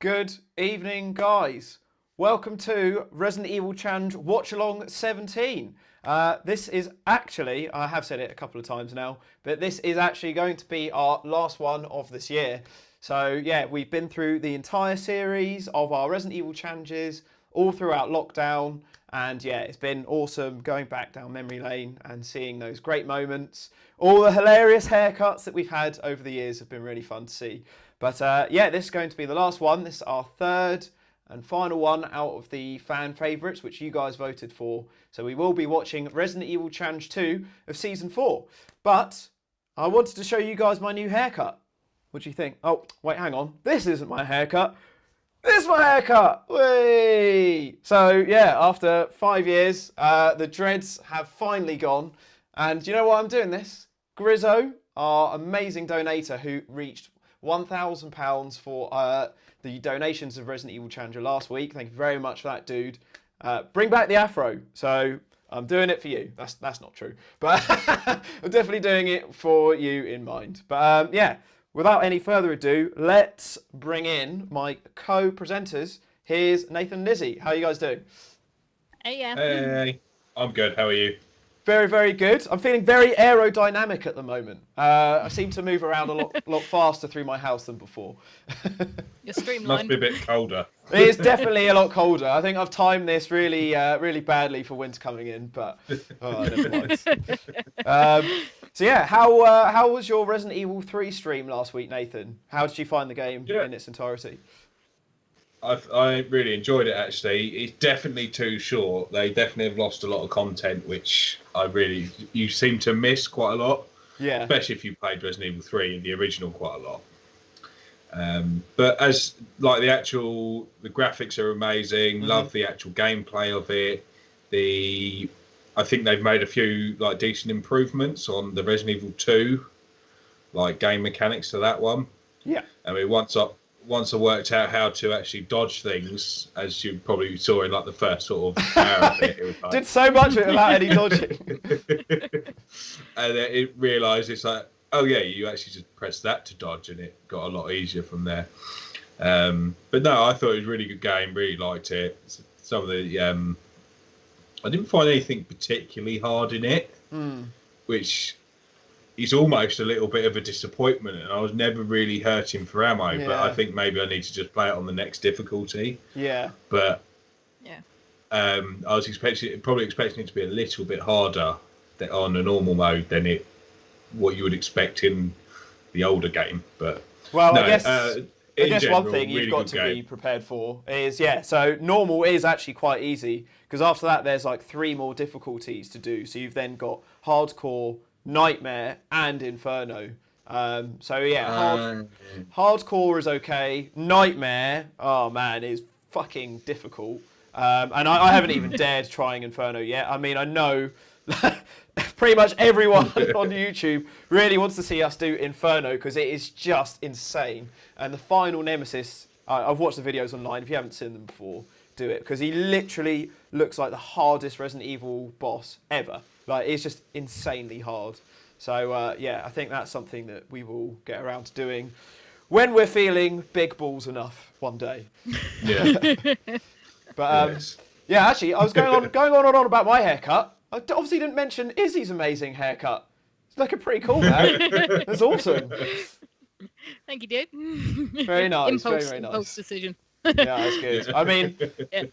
Good evening, guys. Welcome to Resident Evil Challenge Watchalong 17. This is actually, I have said it a couple of times now, but this is actually going to be our last one of this year. So yeah, we've been through the entire series of our Resident Evil challenges all throughout lockdown. And yeah, it's been awesome going back down memory lane and seeing those great moments. All the hilarious haircuts that we've had over the years have been really fun to see. But yeah, this is going to be the last one. This is our third and final one out of the fan favourites, which you guys voted for. So we will be watching Resident Evil Challenge 2 of Season 4. But I wanted to show you guys my new haircut. What do you think? Oh, wait, hang on. This isn't my haircut. This is my haircut! Whee! So yeah, after 5 years, the dreads have finally gone. And do you know why I'm doing this? Grizzo, our amazing donator who reached £1,000 for the donations of Resident Evil Challenger last week. Thank you very much for that, dude. Bring back the afro. So I'm doing it for you. That's not true. But I'm definitely doing it for you in mind. But yeah, without any further ado, let's bring in my co-presenters. Here's Nathan and Izzy. How are you guys doing? Hey, yeah. Hey, I'm good. How are you? Very, very good. I'm feeling very aerodynamic at the moment. I seem to move around a lot faster through my house than before. You're streamlined. Must be a bit colder. It is definitely a lot colder. I think I've timed this really, really badly for winter coming in, but never mind. So yeah, how was your Resident Evil 3 stream last week, Nathan? How did you find the game in its entirety? I really enjoyed it, actually. It's definitely too short. They definitely have lost a lot of content, which you seem to miss quite a lot. Yeah. Especially if you played Resident Evil 3 and the original quite a lot. But as like the graphics are amazing. Love the actual gameplay of it. I think they've made a few like decent improvements on the Resident Evil 2 like game mechanics to that one. Yeah. I mean, once I worked out how to actually dodge things, as you probably saw in like the first sort of hour of it, was like... Did so much of it without any dodging. And then it realised it's like, oh yeah, you actually just press that to dodge, and it got a lot easier from there. But no, I thought it was a really good game. Really liked it. Some of the I didn't find anything particularly hard in it, which is almost a little bit of a disappointment, and I was never really hurting for ammo. Yeah. But I think maybe I need to just play it on the next difficulty. Yeah. But yeah, I was probably expecting it to be a little bit harder on a normal mode than what you would expect in the older game. But well, no, I guess general, one thing really you've got to game. be prepared for is so normal is actually quite easy, because after that there's like 3 more difficulties to do. So you've then got hardcore, nightmare, and inferno. So yeah, hardcore is okay. Nightmare, oh man, is fucking difficult. And I haven't even dared trying inferno yet. I mean, I know pretty much everyone on YouTube really wants to see us do inferno because it is just insane. And the final nemesis, I've watched the videos online. If you haven't seen them before, do it, because he literally looks like the hardest Resident Evil boss ever. Like, it's just insanely hard. So yeah, I think that's something that we will get around to doing when we're feeling big balls enough one day. Yeah. But yes. Yeah, actually, I was going on about my haircut. I obviously didn't mention Izzy's amazing haircut. It's looking pretty cool, man. That's awesome. Thank you, dude. Very nice. Very nice. Impulse decision. Yeah, that's good. I mean,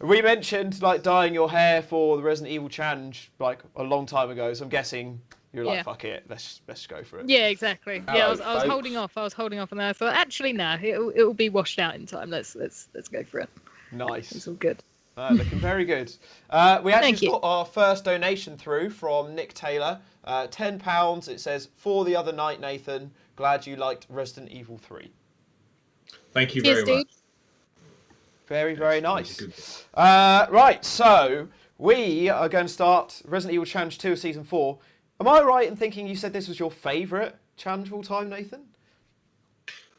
we mentioned like dyeing your hair for the Resident Evil challenge like a long time ago, so I'm guessing you're like, fuck it, let's go for it. Yeah, exactly. Yeah, I was holding off. I was holding off on that. I thought, actually, no, it'll be washed out in time. Let's go for it. Nice. It's all good. Looking very good. We actually got our first donation through from Nick Taylor. £10. It says, for the other night, Nathan. Glad you liked Resident Evil 3. Thank you very much. Very, very nice. Right, so we are going to start Resident Evil Challenge 2 of Season 4. Am I right in thinking you said this was your favourite challenge of all time, Nathan?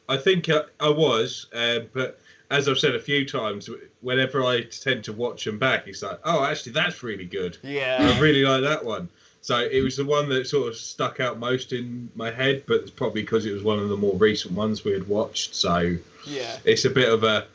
I think I was, but as I've said a few times, whenever I tend to watch them back, it's like, oh, actually, that's really good. Yeah. I really like that one. So it was the one that sort of stuck out most in my head, but it's probably because it was one of the more recent ones we had watched. So yeah, it's a bit of a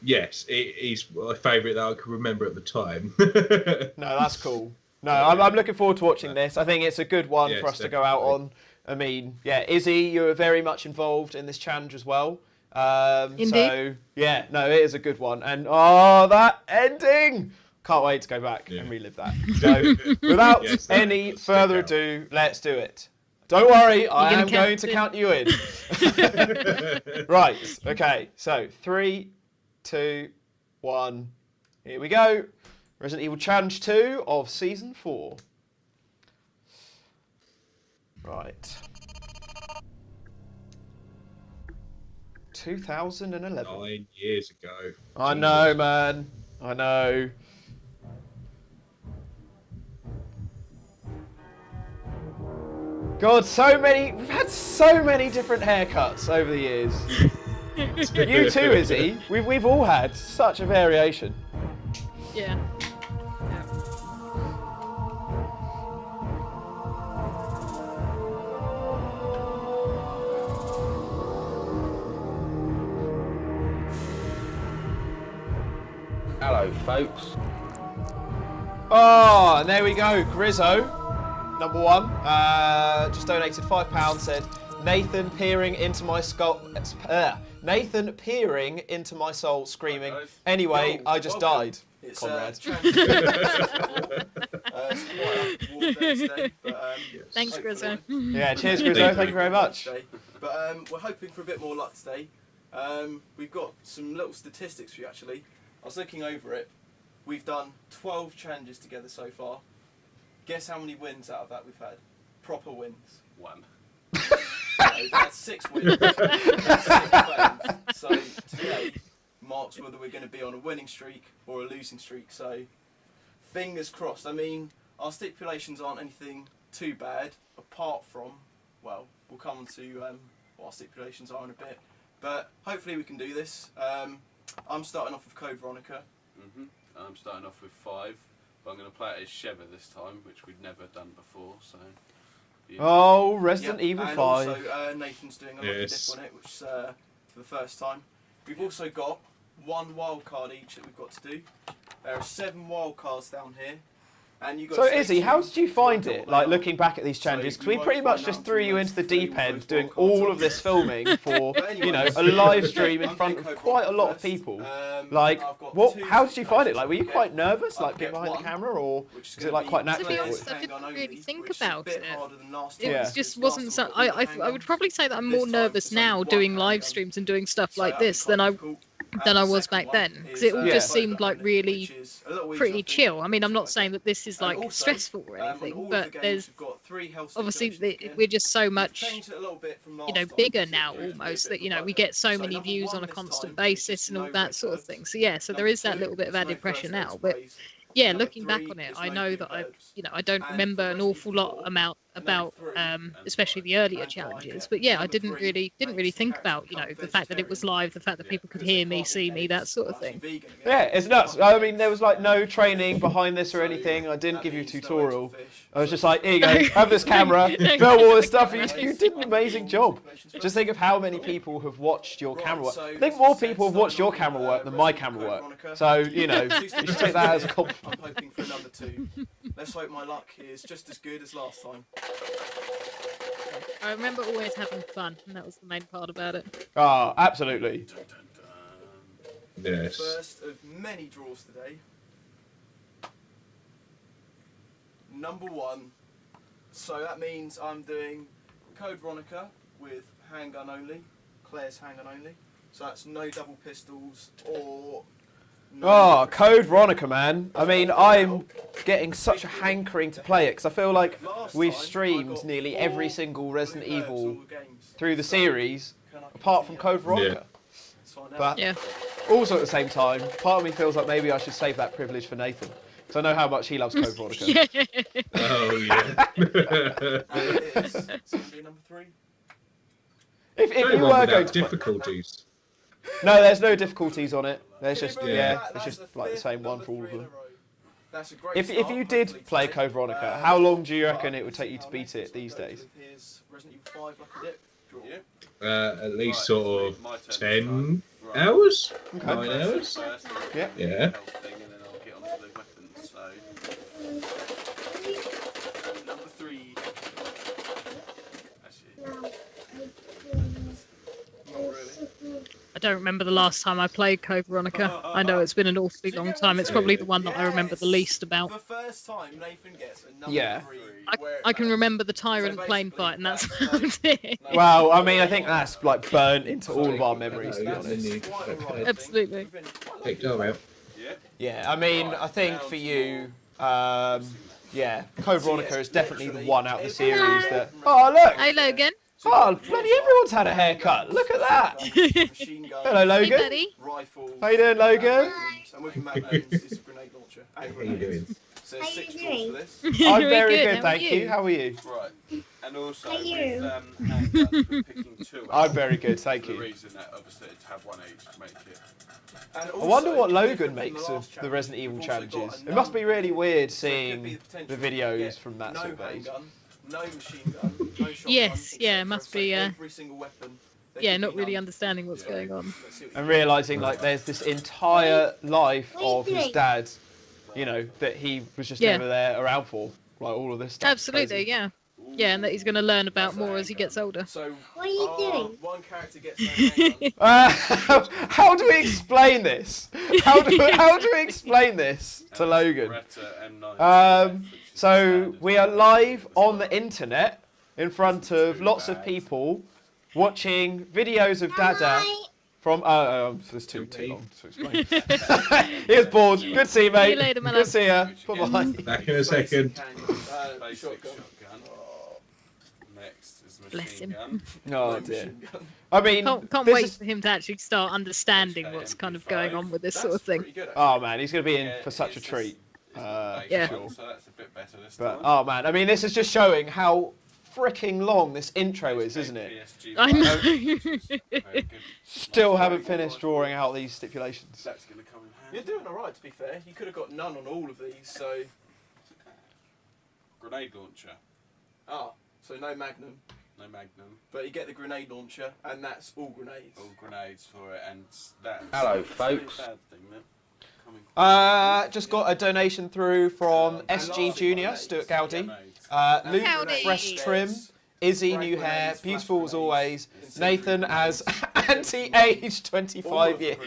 yes, he's my favourite that I can remember at the time. No, that's cool. No, I'm looking forward to watching this. I think it's a good one for us to go out on. I mean, yeah, Izzy, you were very much involved in this challenge as well. Indeed. So, yeah, no, it is a good one. And, oh, that ending! Can't wait to go back and relive that. So, without any further ado, let's do it. Don't worry, I am going to count you in. Right, okay, so 3, 2, 1, here we go. Resident Evil Challenge 2 of Season 4. Right. 2011. 9 years ago. I know, man. I know. God, we've had so many different haircuts over the years. You too, Izzy. We've all had such a variation. Yeah. Hello, folks. Oh, and there we go. Grizzo, number 1, just donated £5. Said Nathan peering into my skull. Nathan peering into my soul, screaming. Anyway, I just died. It's Conrad. it's quite a warm day today, but, Thanks, hopefully- Grizzo. Yeah, cheers, Grizzo. Thank you very much. Today. But we're hoping for a bit more luck today. We've got some little statistics for you actually. I was looking over it. We've done 12 challenges together so far. Guess how many wins out of that we've had? Proper wins. 1. We've had 6 wins. We've had 6 fails. So today marks whether we're going to be on a winning streak or a losing streak. So fingers crossed. I mean, our stipulations aren't anything too bad, apart from, well, we'll come on to what our stipulations are in a bit. But hopefully we can do this. I'm starting off with Code Veronica. I'm starting off with 5, but I'm going to play it as Sheva this time, which we'd never done before. So. Yeah. Oh, Resident Yep, Evil and 5. also Nathan's doing a lucky dip on it, which is for the first time. We've also got 1 wild card each that we've got to do. There are 7 wild cards down here. And you got So, to stay Izzy, tuned how did you to find find it, out like what looking back at these challenges? Because we you pretty won't much find just out threw you until into the those deep three end most doing wild cards all are. of this filming for, But anyway, you know, a so live stream in I'm front doing of Code quite a lot of first. people. Like, How did you find it? Like, were you quite nervous, like, I've being got behind the one, camera, or which is is it like quite To be natural? honest, I didn't really think about it. Yeah. It just wasn't so. I would probably say that I'm more nervous now doing live streams and doing stuff like this than I was back then, because it all just seemed like really pretty chill. I mean, I'm not saying that this is like stressful or anything, but there's obviously we're just so much, you know, bigger now almost, that, you know, we get so many views on a constant basis and all that sort of thing. So yeah, so there is that little bit of added pressure now, but yeah, looking back on it, I know that I don't remember an awful lot about especially the earlier challenges, but yeah, I didn't really think about, you know, the fact that it was live, the fact that people could hear me, see me, that sort of thing. Yeah, it's nuts. I mean, there was like no training behind this or anything. I didn't give you a tutorial. I was just like, here you go, have this camera, film all this stuff. You did an amazing job. Just think of how many people have watched your camera work. I think more people have watched your camera work than my camera work. So, you know, you should take that as a compliment. I'm hoping for number 2. Let's hope my luck is just as good as last time. I remember always having fun, and that was the main part about it. Ah, absolutely. Yes. First of many draws today. Number 1. So that means I'm doing Code Veronica with handgun only. Claire's handgun only. So that's no double pistols or... Oh, Code Veronica, man. I mean, I'm getting such a hankering to play it, because I feel like we've streamed nearly every single Resident Evil through the series, apart from Code Veronica. But Yeah. also at the same time, part of me feels like maybe I should save that privilege for Nathan, because I know how much he loves Code Veronica. Yeah. Oh yeah. It's going to be number 3. If you Anyone were without going to play... difficulties. No, there's no difficulties on it. There's just, Yeah. it's just like the same one for all of them. That's a great If start, you did hopefully play today. Code Veronica, how long do you reckon it would take you to beat it these days? Here's Resident Evil 5 lucky dip draw. At least sort of 10. hours? Okay. 9 hours? First, Yeah. Yeah. health thing, and then I'll get onto the weapons. So, number 3. Actually, not really. I don't remember the last time I played Code Veronica. I know it's been an awfully long time. It's probably the one that I remember the least about. The first time Nathan gets a number Yeah. 3. I can remember the Tyrant plane fight, and that's about it. Well, I mean, I think that's like burnt into all of our memories, to be No, honest. Absolutely. Take Dom out. Yeah. Yeah, I mean, I think for you, yeah, Code Veronica is definitely the one out of the series that. Oh, look! Hey, Logan. Oh, bloody everyone's had a haircut. Look at that. Hello, Hey, Logan. buddy. Rifle. How you doing, Logan? And with your magnums, it's a grenade launcher. How you doing? So there's 6 tools for this. I'm Very very good, good, how thank are you. you? How are you? Right. And also Are you? with handguns, we're picking 2 I'm very good, thank for the you. reason that obviously to have one each to make it. And I wonder also, what Logan different from makes the of last the challenge, Resident Evil we've also got challenges. a It must be number really of weird so it could be seeing potential the to videos get from that no sort of age. handgun, no machine gun, no shotgun, Yes, yeah, etc. must So be, every single weapon. there Yeah, could not be really none. understanding what's going on. Let's see what you And can realising like there's this entire life What are you of his doing? dad, you know, that he was just Yeah. never there around for. Like all of this stuff. Absolutely, yeah. Yeah, and that he's going to learn about more as he gets older. So, What are you doing? one character gets no handgun. How do we explain this? How do we explain this to Logan? Beretta M9. Um, so we are live on the internet in front of lots of people watching videos of Dada from. It's too long to explain. He was bored. Good to see you, mate. See you later, my Good to love. see you. Bye bye. Back in a second. Basic Shotgun. shotgun. Next is machine Bless him. gun. Oh dear. I mean, Can't this wait is- for him to actually start understanding what's kind of going on with this sort of thing. Oh man, he's gonna be in Yeah, for such a it's just treat. basic Yeah. one, so that's a bit better this But time. oh man, I mean, this is just showing how freaking long this intro is, isn't it? PSG I one. know. Very good. Still haven't finished drawing out these stipulations. That's going to come in You're handy. doing alright, to be fair. You could have got none on all of these, so. Grenade launcher. Ah, so no magnum. No magnum. But you get the grenade launcher, and that's all grenades. All grenades for it, and that's... Hello, it's a really folks. bad thing, that coming Just got a donation through from And SG last Junior, grenades. Stuart Gowdy. grenades. Luke, Howdy. fresh trim. Izzy, new hair, beautiful as always. Nathan as anti-age 25 years.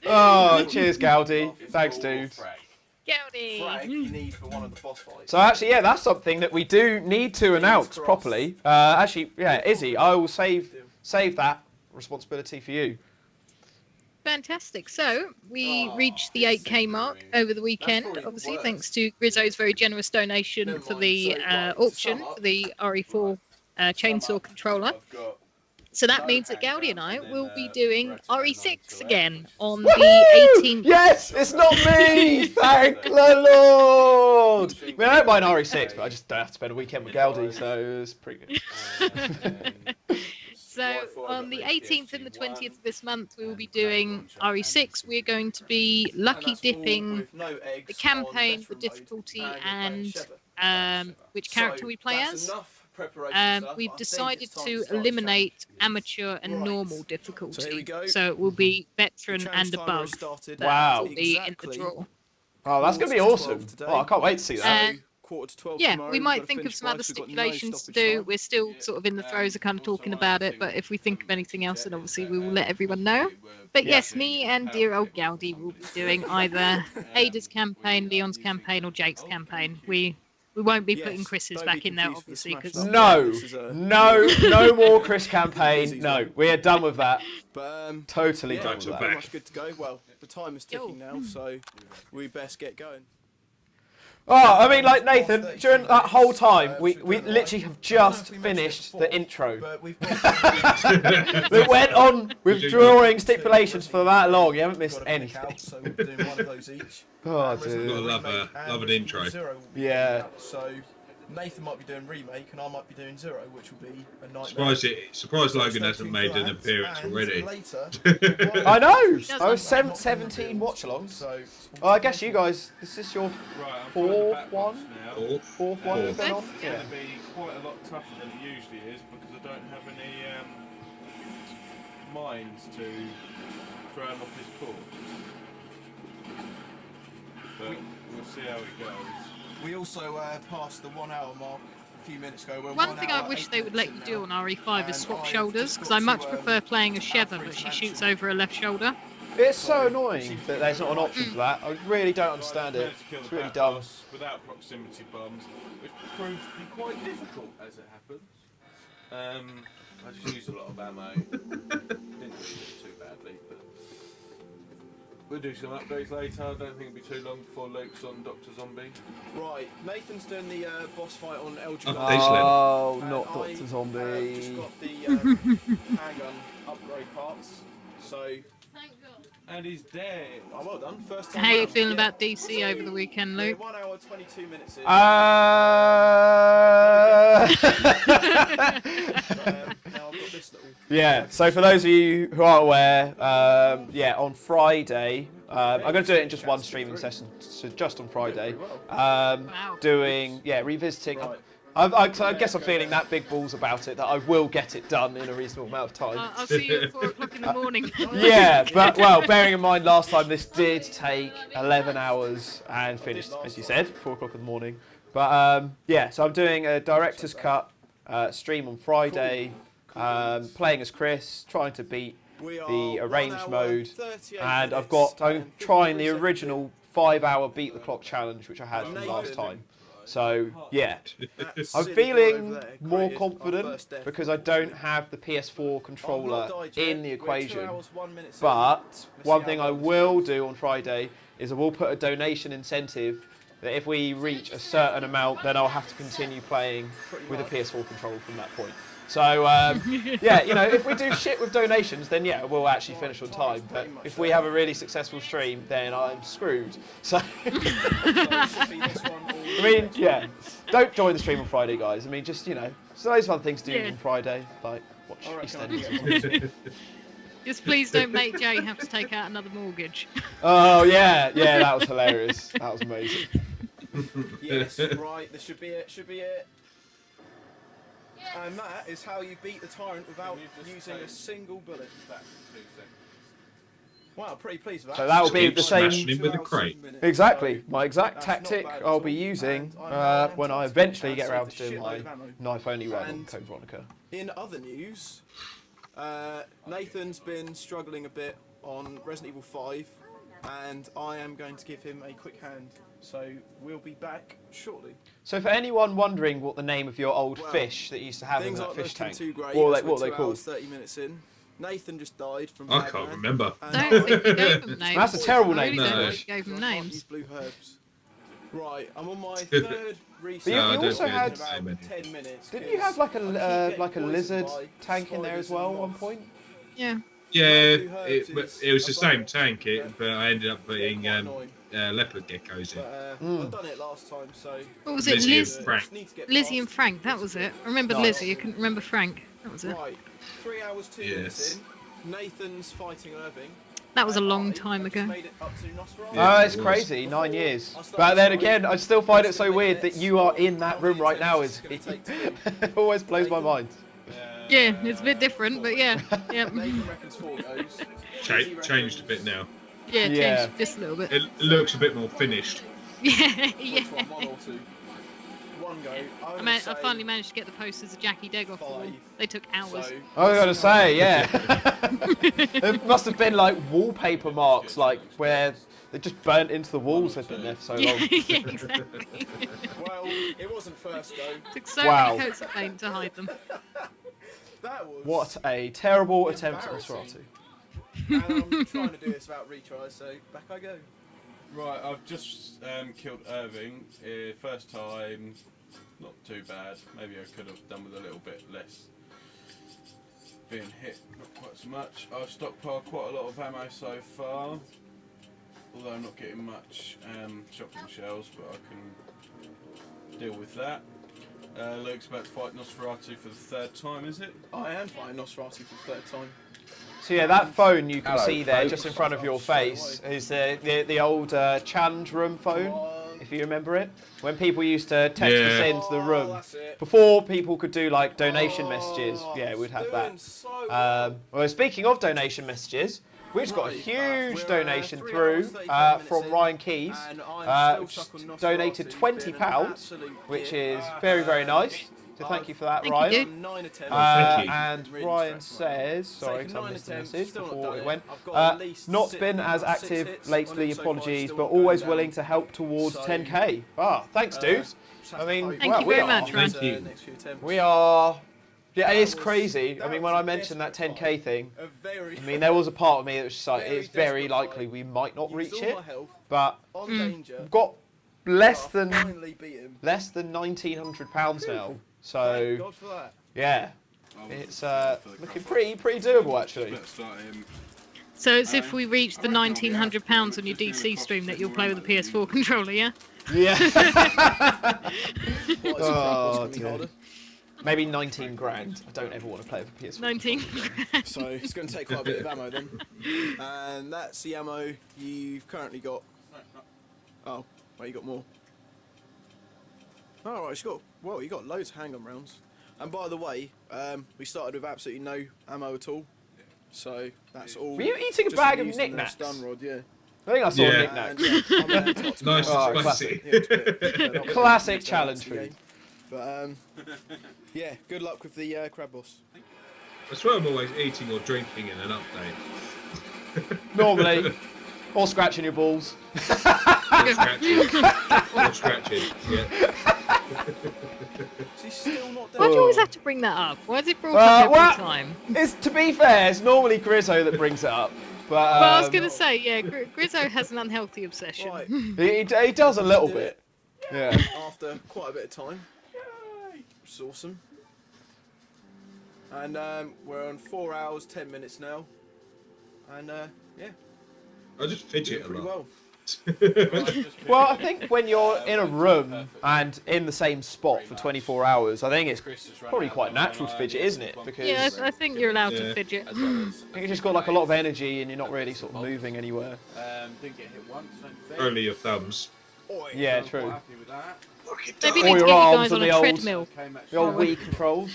Oh, cheers, Gowdy. Thanks, dude. Frag Gowdy. you need for one of the boss fights. So actually, yeah, that's something that we do need to announce properly. Actually, yeah, Izzy, I will save that responsibility for you. Fantastic. So we reached the 8K mark over the weekend, obviously, thanks to Grizzo's very generous donation for the auction for the RE4 chainsaw controller. So that means that Gowdy and I will be doing RE6 again on the 18th. Yes, it's not me. Thank the Lord. I mean, I don't mind RE6, but I just don't have to spend a weekend with Gowdy, so it's pretty good. So on the 18th and the 20th of this month, we will be doing RE6. We're going to be lucky dipping the campaign, the difficulty, and which character we play as. We've decided to eliminate amateur and normal difficulty, so it will be veteran and above. That Wow. will be in the draw. Oh, that's going to be awesome. Oh, I can't wait to see that. Quarter to 12 Yeah, tomorrow, we we've might got to think of finish some other twice, we've got no stipulations to stoppage do. time. We're still sort of in the throes of kind of talking about it, but if we think of anything else, then obviously we will let everyone know. But yes, me and dear old Gowdy will be doing either Ada's campaign, Leon's campaign, or Jake's campaign. We won't be putting Chris's back in there, obviously, because No, no more Chris campaign. No, we are done with that. But Totally yeah, done we're with Back. pretty that. much good to go. Well, the time is ticking now, so we best get going. Oh, I mean, like Nathan, during that whole time, we literally have just finished the intro. But we've got We went on with drawing stipulations for that long. You haven't missed got to pick anything. out, so we're doing one of those each. Oh, Resident dude. Evil Love Remake a- and love an Resident Evil intro. Zero will be Yeah. coming out. So Nathan might be doing remake and I might be doing Zero, which will be a nightmare. Surprised Logan Stay hasn't tuned made for an that. appearance And already. later, I know. Does I was that- 17 watch-alongs. So I guess you guys, is this your Right, I'm Fourth fourth one? one now. fourth one you've been on? It's Yeah. going to be quite a lot tougher than it usually is because I don't have any mines to throw him off his course. But we'll see how it goes. We also passed the 1 hour mark a few minutes ago. We're One thing I wish they would let you do on RE5 is swap shoulders, because I much prefer playing as Sheva, but she shoots over her left shoulder. It's so annoying that there's not an option for that. I really don't understand it. It's really dumb. Without proximity bombs, which proves to be quite difficult as it happens. I just used a lot of ammo. Didn't use it too badly, but we'll do some updates later. I don't think it'll be too long before Luke's on Dr. Zombie. Right, Nathan's doing the boss fight on LGBT. Oh, not And Dr. I Zombie. just got the handgun upgrade parts, so. And he's dead. Oh, well done. First time. How are you round. feeling Yeah. about DC over the weekend, We're Luke? 1 hour 22 minutes in. Uh, Now I've got this little. Yeah, so for those of you who are aware, yeah, on Friday, I'm going to do it in just one streaming session, so just on Friday, doing, yeah, revisiting. I guess I'm feeling that big balls about it that I will get it done in a reasonable amount of time. I'll see you at 4 o'clock in the morning. Yeah, but well, bearing in mind last time this did take 11 hours and finished, as you said, 4 o'clock in the morning. But yeah, so I'm doing a director's cut stream on Friday, playing as Chris, trying to beat the arranged mode, and I'm trying the original 5-hour beat the clock challenge which I had from last time. So yeah, I'm feeling more confident because I don't have the PS4 controller in the equation. But one thing I will do on Friday is I will put a donation incentive that if we reach a certain amount, then I'll have to continue playing with a PS4 controller from that point. So yeah, you know, if we do shit with donations, then yeah, we'll actually finish on time. But if we have a really successful stream, then I'm screwed. So I mean, yeah, don't join the stream on Friday, guys. I mean, just, you know, so those fun things to do on Friday, like watch EastEnders. Just please don't make Jay have to take out another mortgage. Oh yeah, yeah, that was hilarious. That was amazing. Yes, right, this should be it, should be it. And that is how you beat the tyrant without using a single bullet. Wow, pretty pleased with that. So that will be the same. Smashing him with a crate. Exactly, my exact tactic I'll be using when I eventually get around to doing my knife-only run on Code Veronica. In other news, Nathan's been struggling a bit on Resident Evil 5, and I am going to give him a quick hand. So we'll be back shortly. So for anyone wondering what the name of your old fish that you used to have in that fish tank, what are they called? 30 minutes in. Nathan just died from I can't remember. I don't think you gave them names. That's a terrible name. I really don't No. think you gave them names. Blue herbs. Right, I'm on my third reset. But you also had, about 10 minutes. didn't you have like a lizard tank in there as well at one point? Yeah. Yeah, it was the same tank, but I ended up putting leopard geckos in. I've done it last time, so. What was it? Lizzie and Liz, Frank. Lizzie and Frank, that was it. I remember Nice. Lizzie, I couldn't remember Frank. That was it. Right, 3 hours 2 minutes in. Nathan's fighting Irving. That was a long time ago. Made it up to Nosferatu. Yeah, Oh, it's it was. crazy, 9 years. But then again, I still find it so weird that you are in that room right now. It always blows my mind. Yeah, it's a bit different, but yeah. Yeah, Nathan reckons 4 goes. Changed a bit now. yeah, Yeah. changed just a little bit. It looks a bit more finished. Yeah, yeah. Which one, 1 or 2? 1 go. I finally managed to get the posters of Jackie Degg off the wall. 5. They took hours. So, I was gonna say, yeah. It must have been like wallpaper marks, like where they just burnt into the walls. They've been there for so Yeah, long. yeah, exactly. well, it wasn't first go. Took so Wow. many coats of paint to hide them. That was. What a terrible attempt at Nosferatu. And I'm trying to do this without retries, so back I go. Right, I've just killed Irving. First time, not too bad. Maybe I could have done with a little bit less. Being hit, not quite so much. I've stockpiled quite a lot of ammo so far. Although I'm not getting much shotgun shells, but I can deal with that. Luke's about to fight Nosferatu for the 3rd time, is it? I am fighting Nosferatu for the 3rd time. So yeah, that phone you can Hello, see there, folks. just in front of your face, is the old Chandram phone. if you remember it. When people used to text us into the room. That's it. Before people could do like donation messages, yeah, we'd have that. Doing so well. Well, speaking of donation messages, we've just got a huge We're, donation 3 through hours, 35 minutes from in, Ryan Keys. and I'm still stuck on Nosferatu. Donated He's £20, been an absolute which git. is very, very nice. So thank you for that, Thank you, Ryan. dude. 9 attempts. Thank you. And Really Ryan stressed right now. says, sorry, Taken 'cause I 9 missed the attempts, message still not before done it it. went. I've got at least Not six- been as 6 active hits lately, on it so far, apologies, still but not going always down. willing to help towards So, 10k. Ah, thanks, dudes. I mean, Thank well, you we very are. much, Ryan. Thank you. Next few attempts. We are. Yeah, That it's was- crazy. I that mean, was when I a mentioned that desperate 10k thing, A very, I mean, there was a part of me that was just like, Very it's very desperate likely fight. we might not used reach all it, my health, but on Mm. danger. we've got less but I than finally beat him. £1,900 now. Thank So God for that. yeah, it's looking pretty doable actually. So it's if we reach the £1,900 on your DC stream that you'll play with the PS4 controller, yeah? Yeah. What, is Oh, it gonna be dear. harder? Maybe 19 grand. I don't ever want to play with a PS4. 19. So it's going to take quite a bit of ammo then. And that's the ammo you've currently got. Oh, well, you got more. Oh, right, you got loads of handgun rounds. And by the way, we started with absolutely no ammo at all. So that's all. Were you eating a just bag of using the knickknacks? stun rod, yeah. I think I saw Yeah. knickknacks. I'm down to top Nice Oh, and classic. spicy. Yeah, it's a bit fed up with Classic it. challenge Yeah. food. But yeah, good luck with the crab boss. That's why I'm always eating or drinking in an update. Normally. Or scratching your balls. Or scratching. Or scratching. Yeah. She's still not Why do you always have to bring that up? Why is it brought up every well, time? It's, to be fair, it's normally Grizzo that brings it up. But Well, I was going to say, yeah, Grizzo has an unhealthy obsession. Right. he does a little Do bit. it. Yeah. After quite a bit of time. Which is awesome. And we're on 4 hours, 10 minutes now. And yeah, I just fidget a pretty lot. well. Well, I think when you're in a room and in the same spot for 24 hours, I think it's probably quite natural to fidget, isn't it? Because Yeah, I think you're allowed to Yeah. fidget. I think you've just got like a lot of energy and you're not really sort of moving anywhere. Didn't get hit once, I don't think. Only your thumbs. Yeah, I'm true. quite happy with that. Maybe Or we need to your get you arms guys and on the a old- treadmill. Came actually The old Wii controls.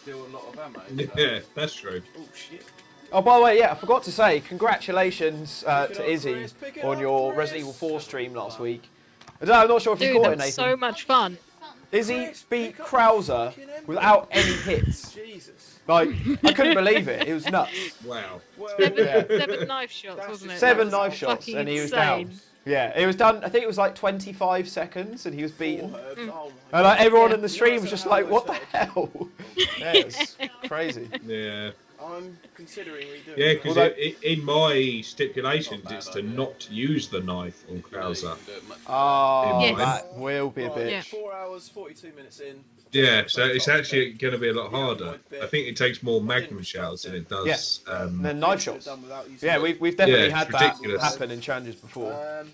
still a lot of ammo. So. Yeah, that's true. Oh shit. Oh, by the way, yeah, I forgot to say, congratulations to Izzy on your Resident Evil 4 stream last week. I'm not sure if you Dude, caught that it, was Nathan. so much fun. Izzy beat Krauser without any hits. Jesus. Like, I couldn't believe it. It was nuts. Wow. Well, Yeah. 7 knife shots, wasn't it? 7 That was knife shots fucking and he was insane. down. Yeah, it was done, I think it was like 25 seconds and he was beaten. Oh And like everyone Yeah. in the stream was just like, what the hell? Yeah, it's crazy. Yeah. I'm considering redoing Yeah, it. because Although- in my stipulations, it's to not use the knife on Krauser. Oh, Yes. that will be a Right, bitch. Yeah. 4 hours, 42 minutes in. Yeah, so it's actually going to be a lot harder. I think it takes more magnum shells than it does. And then knife Should've shots. done without using Yeah, it. we've definitely Yeah, had it's that ridiculous. happen in challenges before.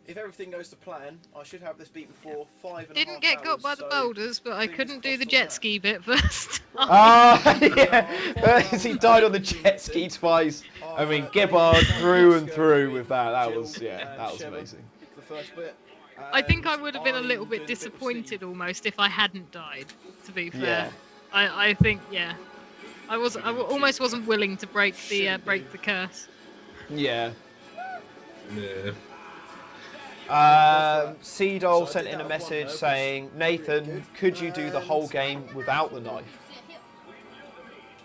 If everything goes to plan, I should have this beaten for 5.5 Didn't get got hours, by the so boulders, but I fingers couldn't do the crossed on jet that. ski bit first. Ah, yeah. He died on the jet ski twice. I mean, Gibbard through and through with that. That was, yeah, that was amazing. The first bit. I think I would have been a little I'm bit doing disappointed almost if I hadn't died, to be fair. Yeah. I think, yeah. Almost wasn't willing to break the curse. Yeah. Yeah. Seedol sent in a message saying, Nathan, could you do the whole game without the knife?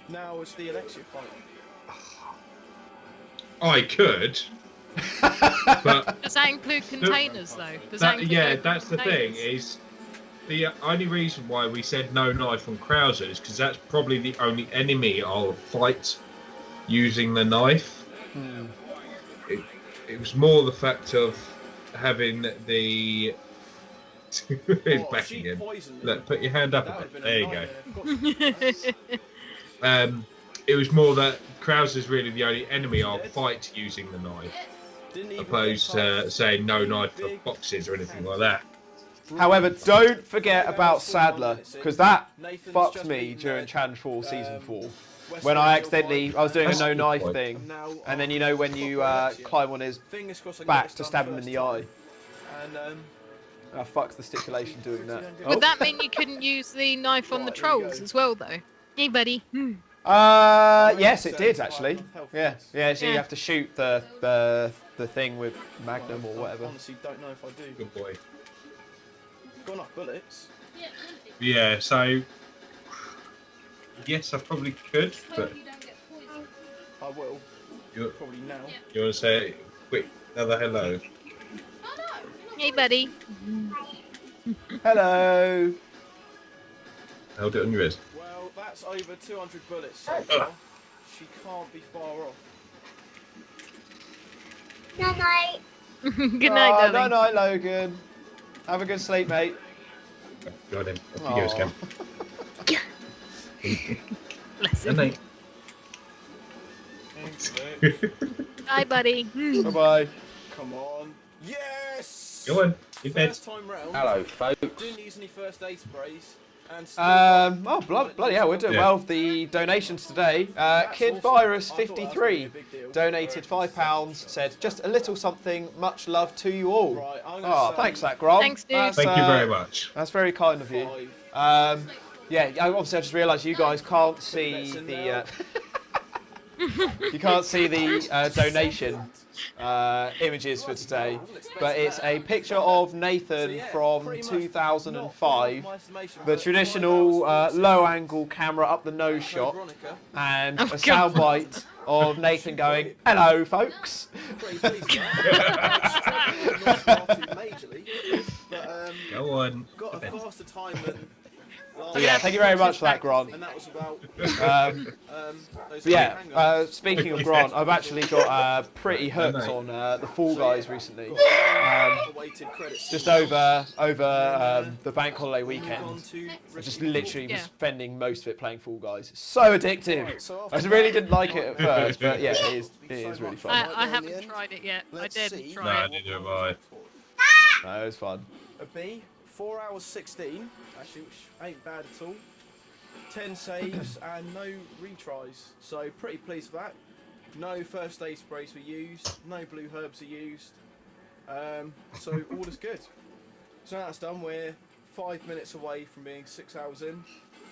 Now it's the Alexia fight. I could. But Does that include containers, though? Does that include yeah, open that's the thing. containers? Is the only reason why we said no knife on Krauser is because that's probably the only enemy I'll fight using the knife. It was more the fact of having the. He's Oh, backing she him. poisoned me. Look, put your hand up That a would bit. have been There a you go. nightmare. It was more that Krauser's really the only enemy I'll fight using the knife, Didn't even opposed get to past saying no knife for big boxes or anything like that. However, don't forget about Sadler, because that Nathan's fucked just me beaten during the, Challenge 4 Season 4. West When I Ham accidentally, I was doing a That's no a good knife point. thing, Now, and then you know when you climb on his fingers crossed I get back this to done stab him in first the time. eye. And Oh, fuck the stipulation doing that. Would that mean you couldn't use the knife on the Right, there you trolls go. as well, though? Hey, buddy. Yes, it did actually. Yeah, yeah. So you Yeah. have to shoot the thing with Magnum or I whatever. honestly don't know if I do. Good boy. Got enough bullets. Yeah, so yes, I probably could, but I will. you Probably now. you want to say quick another hello? Hey, buddy. Hello. Hold it on your wrist. Well, that's over 200 bullets so far. She can't be far off. Good night, Oh, darling. no, Logan. Have a good sleep, mate. Got him. Off you go, Aw. Scam. Bless Good him. night. Thanks, mate. Bye, buddy. Bye bye. Come on. Yes! Go on, in bed. First time round. Hello, folks. Didn't use any first aid sprays. And still Oh, bloody hell, we're doing Yeah. well with the donations today. Kid Virus 53 donated £5, said just a little something, much love to you all. Right, I'm gonna Oh, say thanks for that, Grom. Thanks, dude. That's, Thank you very much. That's very kind of you. 5. Yeah, obviously I just realised you guys can't see the you can't see the donation images for today, but it's a picture of Nathan from 2005, the traditional low-angle camera up the nose shot, and Oh, a God. soundbite of Nathan going, "Hello, folks." Pretty pleased with that. Not started majorly, but Go on. got a faster time than last Yeah, thank you very much for that, Grant. and that was about those But yeah, handguns. speaking of Grant, I've actually got pretty hooked on the Fall Guys recently. Awaited credits. Just over the bank holiday Move on weekend. to I just Resident literally Yeah. was spending most of it playing Fall Guys. It's so addictive. So I really didn't like it at first, but yeah, it is really fun. I haven't tried it yet. I Let's didn't see. try No, it. neither have I. No, it was fun. A B, 4 hours 16, actually, which ain't bad at all. 10 saves and no retries, so pretty pleased with that. No first aid sprays were used, no blue herbs are used, so all is good. So now that's done, we're 5 minutes away from being 6 hours in,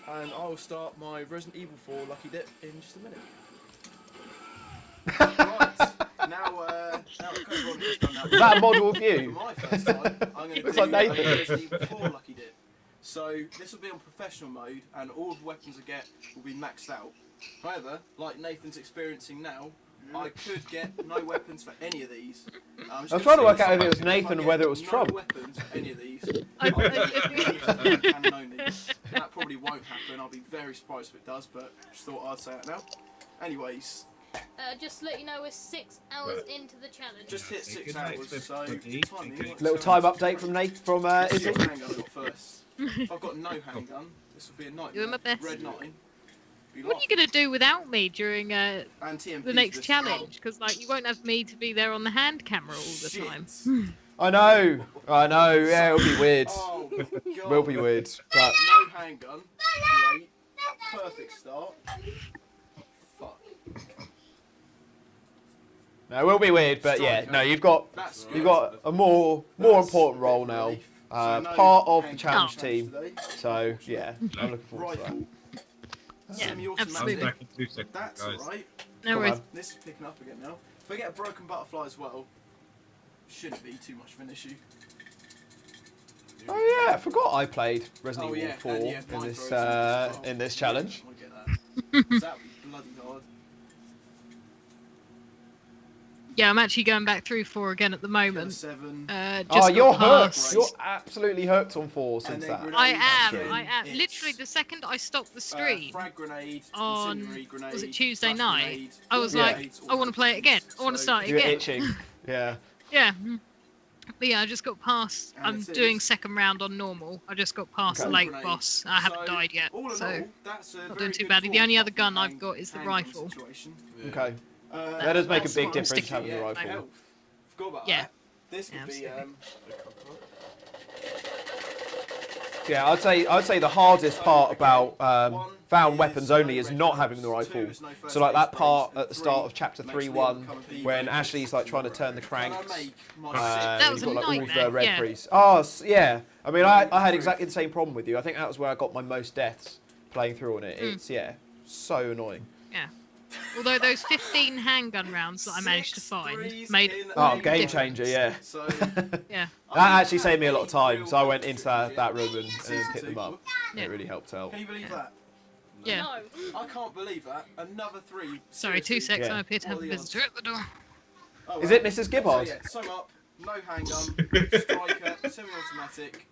and I will start my Resident Evil 4 Lucky Dip in just a minute. Right, now the code Veronica's done that. Is that a model of For you? my first time, I'm going to Looks do like Nathan. a Resident Evil 4 Lucky Dip. So this will be on professional mode, and all the weapons I get will be maxed out. However, like Nathan's experiencing now, I could get no weapons for any of these. I was trying to work out if it was Nathan or whether it was no Trump. weapons for any of these. I- I'll get can only. That probably won't happen. I'll be very surprised if it does, but just thought I'd say it now. Anyways, Just to let you know, we're 6 hours into the challenge. just hit 6 Good night, hours, Cliff. so Good evening. timing works Little out. time update from Nathan from Let's see Izzy. what handgun I've got first. If I've got no handgun, this will be a nightmare. Doing my best. Red 9. Be What are you going to do without me during laughing. And TMP the next this challenge? Because like you won't have me to be there on the hand camera all the Shit. time. I know. Yeah, it'll be weird. Oh, God. Will be weird, but No handgun. Great. Perfect start. Fuck. no, it will be weird. But yeah, no, you've got That's good. you've got a more That's important a role bit of now. relief. So no Part of the handgun challenge challenge team. today. So yeah, I'm looking forward to that. Rifle. Yeah, Semi-automatic. I'll be back in 2 seconds, That's guys. alright. No Come worries. on. This is picking up again now. If I get a broken butterfly as well, shouldn't be too much of an issue. Oh yeah, I forgot I played Resident Oh, Evil yeah, 4 and yeah, in mine this throws as well. in this challenge. I want to get that. 'Cause that would be bloody hard. Yeah, I'm actually going back through 4 again at the Get a moment. 7. Just Oh, got you're hooked. past- You're absolutely hooked on 4 since then that. grenade. I am. Again, I am. it's- Literally, the second I stopped the stream frag grenade, on incendiary grenade, was it Tuesday flash night? grenade, I was Yeah. like, grenades, I want to play it again. I want to so- start it You're again. itching. Yeah. Yeah. But yeah, I just got past. And I'm it doing is- second round on normal. I just got past Okay. the late Grenade. boss. I haven't So, died yet, all in so all, that's a not very doing too good badly. The draw only apart other from gun the I've got is the handgun rifle. situation. Okay. That does make a that's big what I'm difference sticking having the with. rifle. Health. Forgot about Yeah. that. This could be absolutely. Yeah, I'd say the hardest part about found weapons only is not having the rifle. So like that part at the start of chapter 3.1 when Ashley's like trying to turn the cranks. That was you've got a like all nightmare, the red yeah. priests. Oh yeah. I mean, I had exactly the same problem with you. I think that was where I got my most deaths playing through on it. It's so annoying. Yeah. Although those 15 handgun rounds that I managed to find made Game changer, yeah. Yeah. That actually saved me a lot of time. So I went into that room and picked them up. Yeah. It really helped out. Can you believe that? Yeah. No. I can't believe that. Another 3. Sorry, 2 secs. Yeah. I appear to have a visitor at the door. Oh, Is it Mrs. Gibbard? So, yeah, sum up. No handgun, striker, semi-automatic,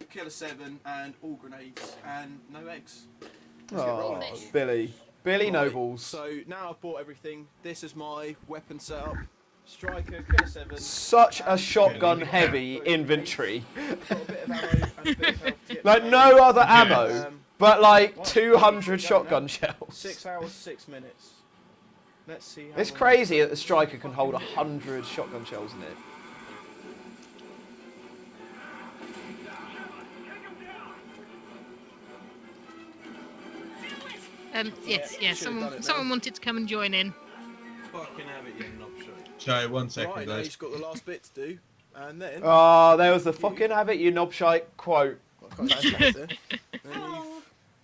killer 7, and all grenades, and no eggs. Oh, Billy. Billy Nobles. So now I've bought everything. This is my weapon setup. Striker, killer 7. Such a shotgun heavy inventory. Got a bit of ammo and a bit of health to get Like me no other ammo, Um, but like 200 shotgun shells. 6 hours, 6 minutes. Let's see how It's long- crazy that the striker can hold 100 shotgun shells in it. Yes, yeah. should've done it now. Someone wanted to come and join in. Fucking have it, you knobshot. So 1 Right, second, now guys. he's got the last bit to do, and then... Oh, there was the fucking have it, you knobshite quote. I can't answer there. Then you've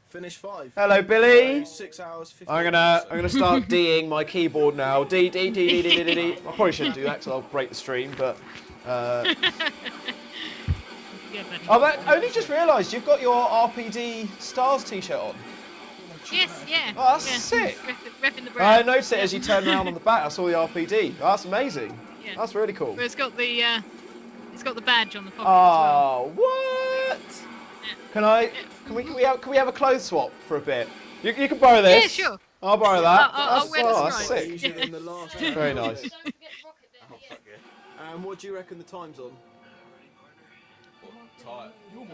finished 5. Hello, Billy. 6 hours, 15 I'm gonna start D'ing my keyboard now. D D D D D D D. I probably shouldn't do that because I'll break the stream, but. Yeah, buddy. I only just realised you've got your RPD Stars t-shirt on. Yes, yeah. Oh, that's yeah. sick. Repping the I brand. noticed it as you turned around on the back. I saw the RPD. Oh, that's amazing. Yeah. That's really cool. But it's got the badge on the pocket as well. Oh, what? Can we have a clothes swap for a bit? You can borrow this. Yeah, sure. I'll borrow that. I'll wear the that's stripe. sick. Easier than the last Yeah. Very nice. Don't forget the rocket bit Oh, at the fuck end. yeah. What do you reckon the time's on? Tight.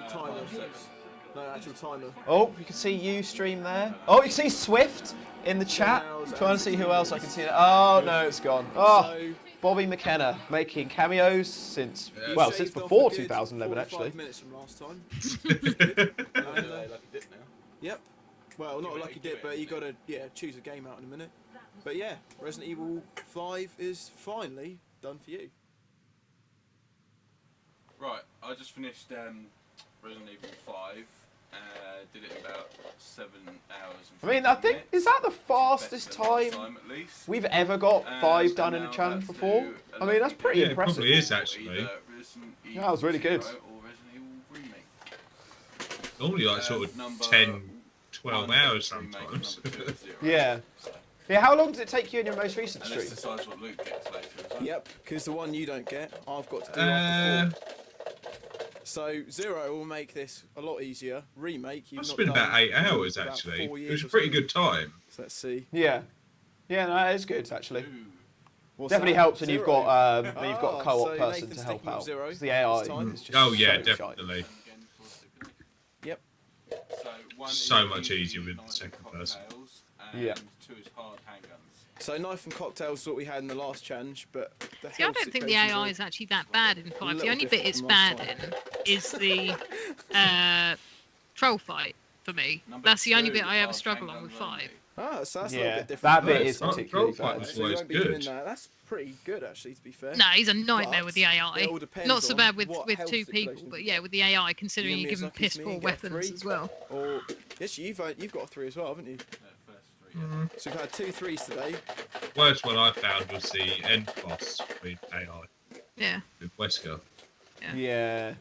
Timer. 5 seconds. No, actual timer. Oh, you can see you stream there. Oh, you can see Swift in the chat. Trying to see who else I can see. Oh no, it's gone. Oh, So, Bobby McKenna making cameos since you well shaved since off before a good 2011 45 actually. minutes from last time. Like a dip now. Yep. Well, not a Give it- lucky give dip, it but a you minute. gotta choose a game out in a minute. But yeah, Resident Evil 5 is finally done for you. Right, I just finished Resident Evil 5. Did it in about 7 hours. I mean, I think is that the fastest time at least. we've ever got 5 done in a now challenge that's before? to I mean, that's pretty Yeah, it impressive. probably is actually. Either Resident Evil that was really good. 0 or Resident Evil Remake. Normally like sort of Number 10, 12 1, hours remake, sometimes. number 2 is 0. Yeah. So, Yeah, how long did it take you in your most recent and this stream? decides what Luke gets later. Is that? Yep, because the one you don't get, I've got to do after 4. Uh, So 0 will make this a lot easier. Remake, you've I've not spent done about 8 hours about actually. 4 It years was a or pretty something. good time. So let's see. Yeah. Yeah, no, that is good actually. Ooh. What's Definitely that? helps when you've 0. got when you've got a Ah, co-op so person Nathan's to help taking up out. 0 'Cause the AI this time. is just Oh yeah, so shite. definitely. Again for stupidity. Yep. So, 1 So is much easy easier with the knife second and person. cocktails, and Yeah. 2 is hard handguns. So knife and cocktails is what we had in the last challenge, but the See, I health don't think the situations AI are- is actually that bad in 5. The little only bit different it's from bad last in is the troll fight for me. Number That's the only 2, bit I ever hard struggle on with handguns 5. only. Ah, so that's a Yeah, little bit different. that from bit last is time. particularly Troll fight bad. was So you always won't be doing good. that. That's pretty good, actually, to be fair. No, he's a nightmare But with the it AI. all depends Not so on bad with what 2 health people, situation. but yeah, with the AI, considering You you and give me him as lucky as piss me poor and get a weapons 3. as well. Or yes, you've got a 3 as well, haven't you? First 3, yeah. So we've had 2 3s today. Worst one I found was the end boss with AI Yeah. with Wesker. Yeah.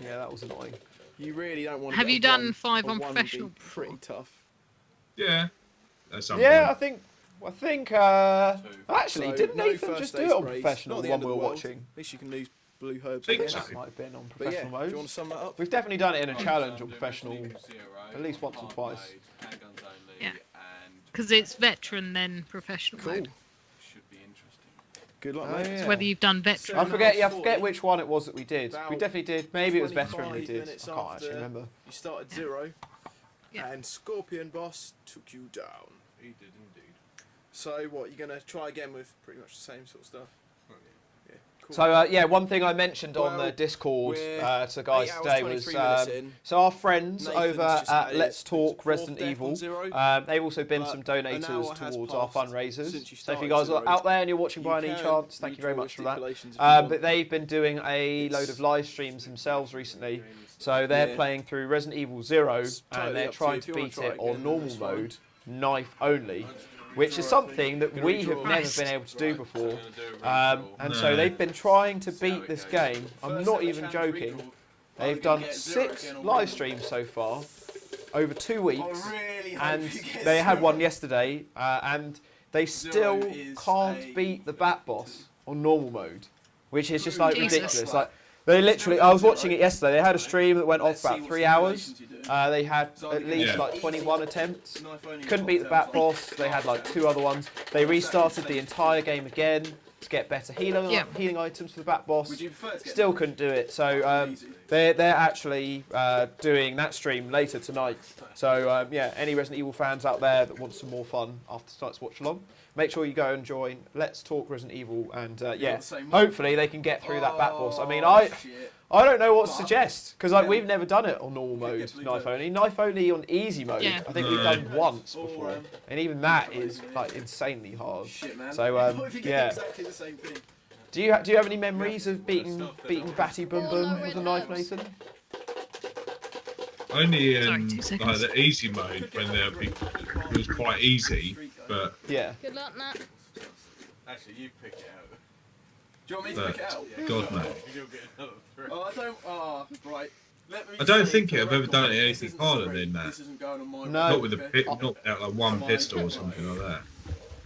Yeah, that was annoying. You really don't want to. Have get you a done 1. 5 A on 1 would be professional Pretty before? tough. Yeah. At some Yeah, I point. think Two. actually So, didn't no Nathan first just aid do it on sprays, professional not the the one end we of were the world. watching? At least you can lose blue herbs. Think again. so. That might have been on But yeah, professional do you want to modes. sum that up? We've definitely done it in a Right, challenge so on I'm doing professional. Resident Evil 0, at least once or hard twice. mode, handguns only, Yeah. and Because it's veteran, then professional Cool. mode. should be interesting. Good luck, Oh, mate. yeah. So whether you've done veteran. I Seven forget. Yeah, I hours forget 40. which one it was that we did. About We definitely did. Maybe it was veteran we 25 did. I minutes can't actually after- remember. You started 0, Yeah. and Scorpion Boss took you down. He did indeed. So what? You're gonna try again with pretty much the same sort of stuff? Oh, yeah. Yeah, So yeah, one thing I mentioned on the Well, Discord we're to the guys 8 hours, today was 23 minutes in. so our friends Nathan's over just at had Let's his Talk fourth Resident death on Evil, zero. they've also been But some an donators hour has towards our passed fundraisers. since you So if you started guys Zero. are out there and you're watching by any can chance, thank you very redraw much for that. stipulations if you want. But they've been doing a load of live streams themselves recently. So they're Yeah. playing through Resident Evil 0 totally and they're up to you. trying If to you wanna beat try it it on again, normal that's fine. mode, knife only. Which is something that Gonna we have redraw. never Nice. been able to do Right, before. so I'm gonna do a redraw. And No. so they've been trying to See how beat it this goes. game. I'm First not ever even challenge joking. redraw. They've I'm done gonna get 0 6 again on live Monday. streams so far, over 2 weeks, I really hope and you get they had 0. one yesterday, and they still is can't a- beat the Bat Boss on normal mode, which is just like Jesus. ridiculous. Like they literally, I was watching it yesterday. They had a stream that went off about 3 hours. They had at least Yeah. like 21 attempts. Knife only Couldn't beat the Bat Boss. They had like 2 other ones. They restarted the entire game again to get better healing items for the Bat Boss. Would you prefer to get Still couldn't do it. So they're actually doing that stream later tonight. So yeah, any Resident Evil fans out there that want some more fun after tonight's watch along, make sure you go and join Let's Talk Resident Evil, and yeah, the same one? hopefully they can get through that Bat Boss. I mean, Shit. I don't know what to But- suggest because like Yeah. we've never done it on normal mode, get blue knife touch. only. Knife only on easy mode. Yeah. I think we've done once Or, before, um, and even that is like insanely hard. Shit, man. So, What if you get yeah. exactly the same thing? Do you have any memories of beating Batty Boom Oh, Boom no, with red a knife, herbs. Nathan? Only Sorry, in 2 like seconds. the easy mode when it was quite easy, but Yeah. Good luck, Nat. Actually, you pick it out. Do you want me to But- pick it out? Yeah, God, go on, no. You'll get another 3. Oh, I don't. Oh, right. Let me I don't say think for the I've ever record, done it this anything isn't harder three. than that. This isn't going on my No. not with a okay? knocked out like one pistol or something like that.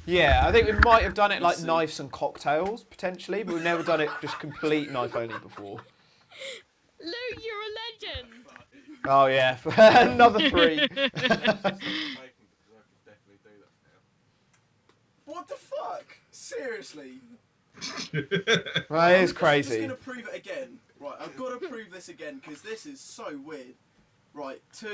Yeah, I think we might have done it like Let's see. knives and cocktails potentially, but we've never done it just complete knife only before. Luke, you're a legend. Oh yeah, another 3. Because I could definitely do that now. What the fuck? Seriously? Well, it is I'm just crazy. gonna prove it again. Right, I've got to prove this again because this is so weird. Right, 2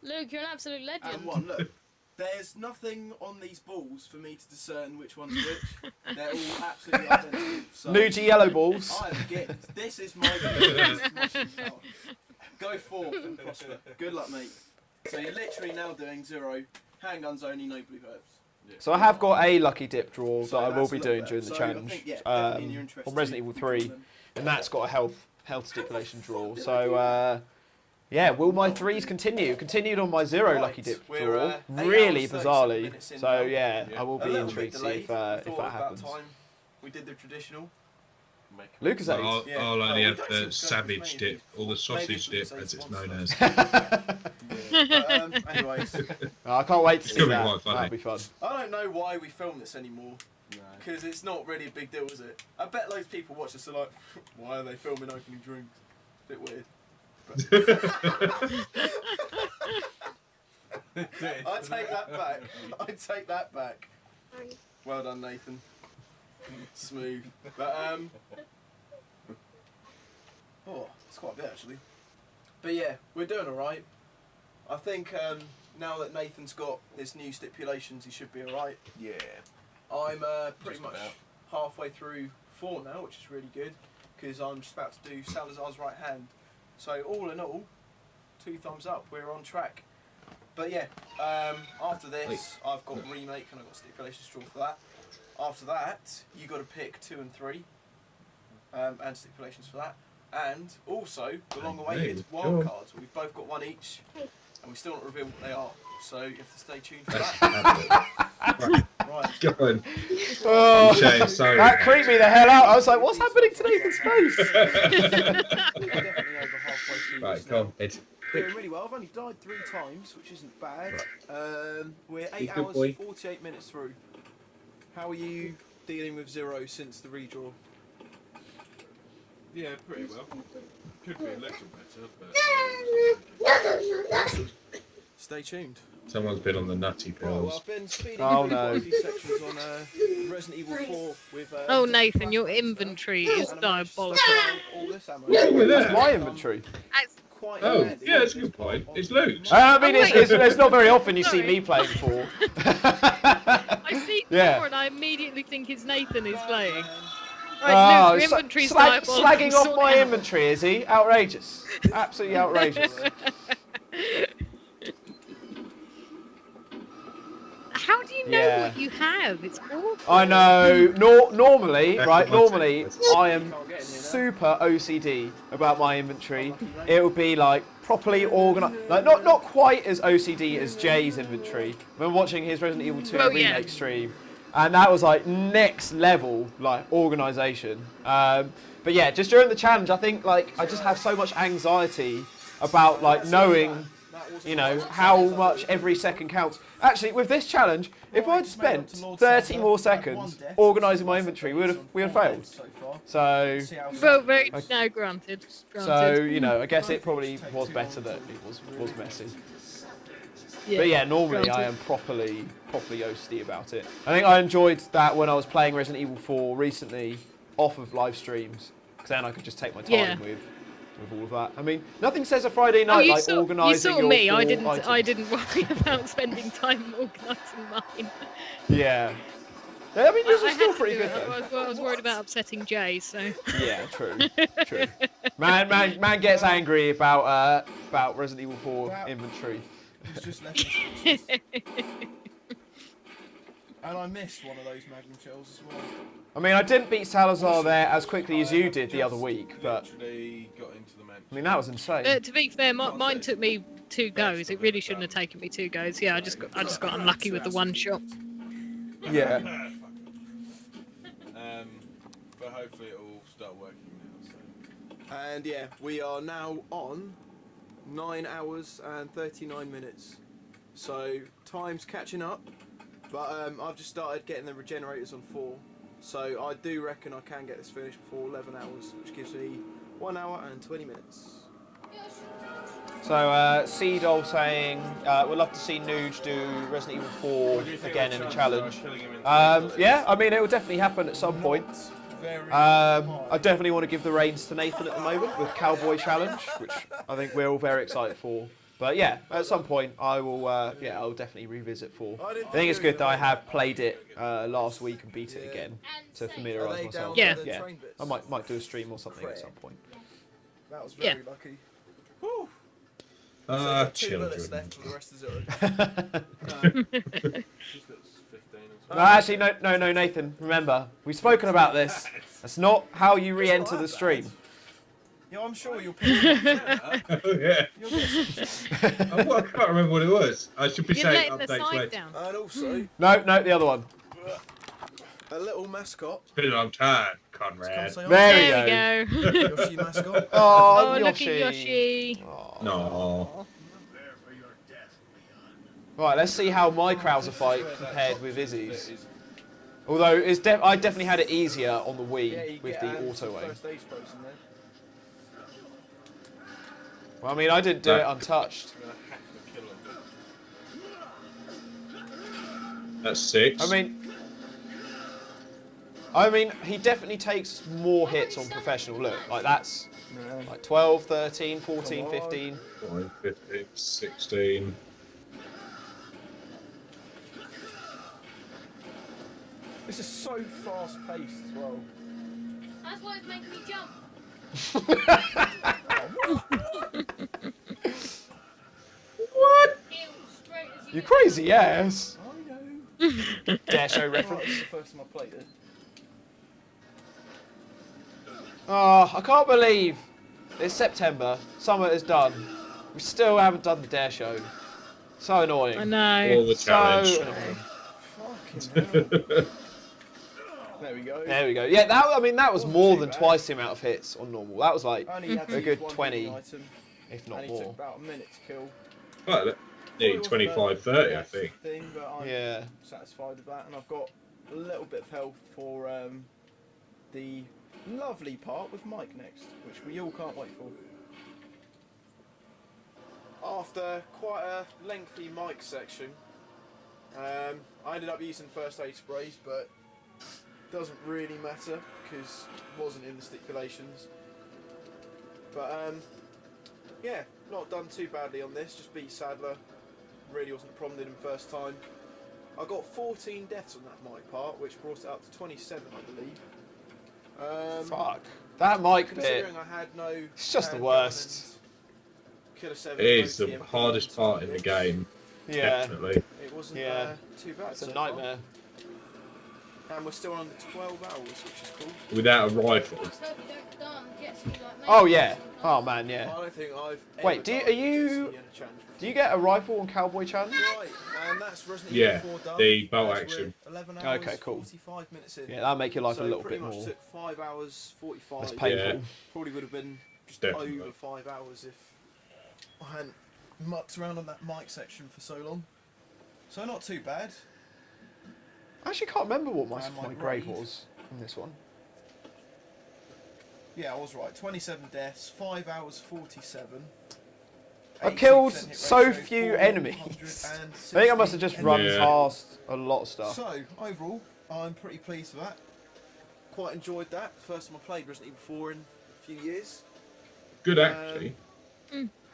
Luke, you're an absolute legend. and 1. Look, there's nothing on these balls for me to discern which one's which. They're all absolutely identical. So Nougie yellow balls. I have a gift. This is my gift. This is my superpower. Go forth and prosper. Good luck, mate. So you're literally now doing 0 handguns only, no blue herbs. So I have got a lucky dip draw So that I will that's be a lot doing better. during the So I challenge think, yeah, definitely in your interest on Resident to Evil withdraw 3, them. and that's got a health stipulation draw. So yeah, will my 3s continue? Continued on my 0 Right, lucky dip we're, draw, 8 really hours, 37 bizarrely. minutes in So now. yeah, Yeah. I will A be little bit intrigued to see delayed. if We that thought about happens. time. We did the traditional. Make it. Lucas But 8. I'll, Yeah. I'll Oh, only we have don't the seem to go for as savage many dip, or the Maybe sausage if we dip say as it's once. known as. But, anyways, I can't wait to It's see gonna be that. quite funny. That'll be fun. I don't know why we film this anymore No. because it's not really a big deal, is it? I bet loads of people watch this are like, why are they filming opening drinks? Bit weird. I take that back. I take that back. Well done, Nathan. Smooth. But oh, it's quite a bit actually. But yeah, we're doing all right. I think now that Nathan's got his new stipulations, he should be all right. Yeah. I'm pretty Just much about. halfway through 4 now, which is really good because I'm just about to do Salazar's right hand. So all in all, 2 thumbs up. We're on track. But yeah, after this, I've got remake and I've got stipulations draw for that. After that, you got to pick 2 and 3, and stipulations for that. And also the long-awaited wild Sure. cards. We've both got 1 each, and we still not revealed what they are. So you have to stay tuned for that. Right. Go on. Oh, Shame, sorry. that creeped me the hell out. I was like, what's happening to Nathan's face? We're definitely over halfway through Right, this go now. on, Ed. Doing really well. I've only died 3 times, which isn't bad. We're 8 You good hours, boy? 48 minutes through. How are you dealing with 0 since the redraw? Yeah, pretty well. Could be a little better, but. Stay tuned. Someone's been on the nutty Well, pills. I've been speeding Oh, through no. quite a few sections on Resident Evil 4 with. Oh, different Nathan, your flashbacks inventory now, is and I managed to diabolical. stockpile all this ammo. with That's that? my inventory. Quite Oh, handy. yeah, that's a good point. It's Luke's. I mean, Oh, it's not very often you see Sorry. me playing 4. I see Yeah. four and I immediately think it's Nathan who's playing. Oh, Right, Luke, your inventory's diabolical. slagging off Sort my it out. inventory, is he? Outrageous. Absolutely outrageous. How do you know Yeah. what you have? It's awful. I know. Normally, That's right? what Normally, I'm I am super OCD about my inventory. It would be like properly organised, like not quite as OCD as Jay's inventory. When watching his Resident Evil 2 Well, yeah. remake stream, and that was like next level, like organisation. But yeah, just during the challenge, I think like I just have so much anxiety about like knowing, you know, how much every second counts. Actually, with this challenge, if I'd spent 30 more seconds organising my inventory, we would have failed. So, Well, very no, granted. you know, I guess it probably was better that it was messy. Yeah, But yeah, normally I am properly OCD about it. I think I enjoyed that when I was playing Resident Evil 4 recently, off of live streams, because then I could just take my time with all of that. I mean, nothing says a Friday night like organising you saw your me. full I items. didn't worry about spending time organising mine. Yeah. I mean, this was I still had to pretty do good it. though. I was worried about upsetting Jay, so. Yeah, true. Man gets angry about Resident Evil 4 inventory. He's just left me. And I missed one of those Magnum shells as well. I mean, I didn't beat Salazar there as quickly as you did the other week, but Literally got into the I mean that was insane. To be fair, mine took me 2 goes. It really shouldn't have taken me 2 goes. Yeah, I just got unlucky with the one shot. Yeah. But hopefully it will start working now. So. And yeah, we are now on 9 hours and 39 minutes. So time's catching up, but I've just started getting the regenerators on 4. So I do reckon I can get this finished before 11 hours, which gives me 1 hour and 20 minutes. So Seedol saying we'd love to see Nouge do Resident Evil 4 again in a challenge. Yeah, I mean it will definitely happen at some point. I definitely want to give the reins to Nathan at the moment with Cowboy Challenge, which I think we're all very excited for. But yeah, at some point I will. I'll definitely revisit 4. I think it's good that I have played it last week and beat it again to familiarise myself. Yeah. Yeah, I might do a stream or something at some point. That was very lucky. Whew. Ah, 2 minutes children. left for the rest of 0. No, actually, no, Nathan. Remember, we've spoken about this. That's not how you re-enter the stream. Yeah, I'm sure you'll pick it up. Oh, yeah. I can't remember what it was. I should be You're saying letting the updates side later. down. And also, No, the other one. a little mascot. It's been a long time, Come Conrad. say hi. There we go. There we go. Yoshi mascot. Oh, Oh, look Yoshi. at Yoshi. No. Right, let's see how my Krauser fight compared with Izzy's. Although I definitely had it easier on the Wii with the auto aim. First aid pros in there. Well, I mean, I didn't do it untouched. That's 6. I mean, he definitely takes more hits on professional. Look, like that's like 12, 13, 14, 15. 15, 16. This is so fast paced as well. That's why it's making me jump. What? Heel straight as You go. crazy, yes. I know. Dare show Right, reference. this is the first time I played it. Oh, I can't believe it's September. Summer is done. We still haven't done the Dare show. So annoying. I know. All the challenge. So annoying. Fucking hell. There we go. There we go. Yeah, that was more than twice the amount of hits on normal. That was like Only had to a use good one 20, healing item, if and not he took more. about a minute to kill. Well, nearly 25, 30, I think. Thing, but I'm Yeah. satisfied with that, and I've got a little bit of health for the lovely part with Mike next, which we all can't wait for. After quite a lengthy Mike section, I ended up using first aid sprays, but doesn't really matter because it wasn't in the stipulations. But yeah, not done too badly on this. Just beat Sadler. Really wasn't a problem. Did him first time. I got 14 deaths on that mic part, which brought it up to 27, I believe. Fuck. That mic bit. Considering I had no. It's just the handgun worst. and Killer 7, It is no the TMP hardest and part in the 20 game. Yeah. Definitely. It wasn't Yeah. too bad. It's a so far. nightmare. And we're still on the 12 hours, which is cool. Without a rifle. Just hope you don't done jet ski like me. Oh yeah. Oh man, yeah. I don't think I've. Wait, ever do you- done are you- jet ski in a challenge Do you get a rifle on Cowboy Challenge? Right, and that's Resident Yeah, Evil 4 done. the bolt As we're action. 11 hours, Okay, cool. 45 minutes in. Yeah, that'll make your life so a little pretty bit much more took 5 hours 45. less painful. Yeah. Probably would have been just Definitely. over 5 hours if I hadn't mucked around on that mic section for so long. So not too bad. I actually can't remember what my, And my my grade grade. was in this one. Yeah, I was right. 27 deaths, 5 hours 47. I killed 80% hit so ratio, few enemies. 460 I think I must have just run Yeah. past a lot of stuff. So, overall, I'm pretty pleased with that. Quite enjoyed that. First time I played Resident Evil 4 in a few years. Good actually.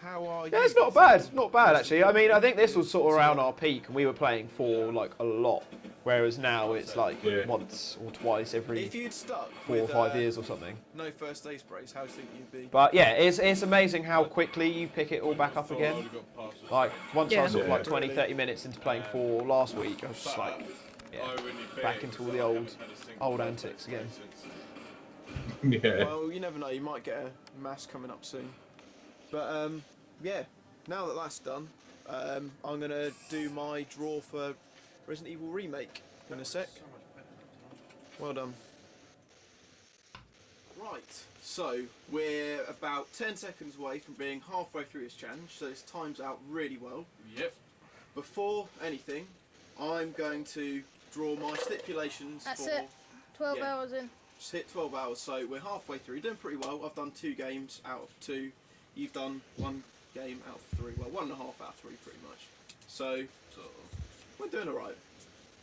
How are you? Yeah, it's not bad. Not bad actually. I mean, I think this was sort of around our peak, and we were playing for like a lot. Whereas now it's like Yeah. once or twice every If you'd stuck 4 or with, 5 years or something. no first aid sprays, how do you think you'd be? But yeah, it's amazing how ally you pick it all back up Thought again. I'd have got past this. Like once I Yeah. was sort of like Yeah. 20, 30 minutes into playing 4 last week, I was just like, I yeah, really back think into all the I old haven't had a single old phone antics call again. since. Yeah. Well, you never know. You might get a mass coming up soon. But yeah. Now that that's done, I'm gonna do my draw for Resident Evil Remake in a sec. Well done. Right. So we're about 10 seconds away from being halfway through this challenge. So this times out really well. Yep. Before anything, I'm going to draw my stipulations That's for. it. 12 Yeah. hours in. Just hit 12 hours, so we're halfway through. Doing pretty well. I've done 2 games out of 2. You've done 1 game out of 3. Well, 1.5 out of 3, pretty much. So, Sort of. we're doing alright.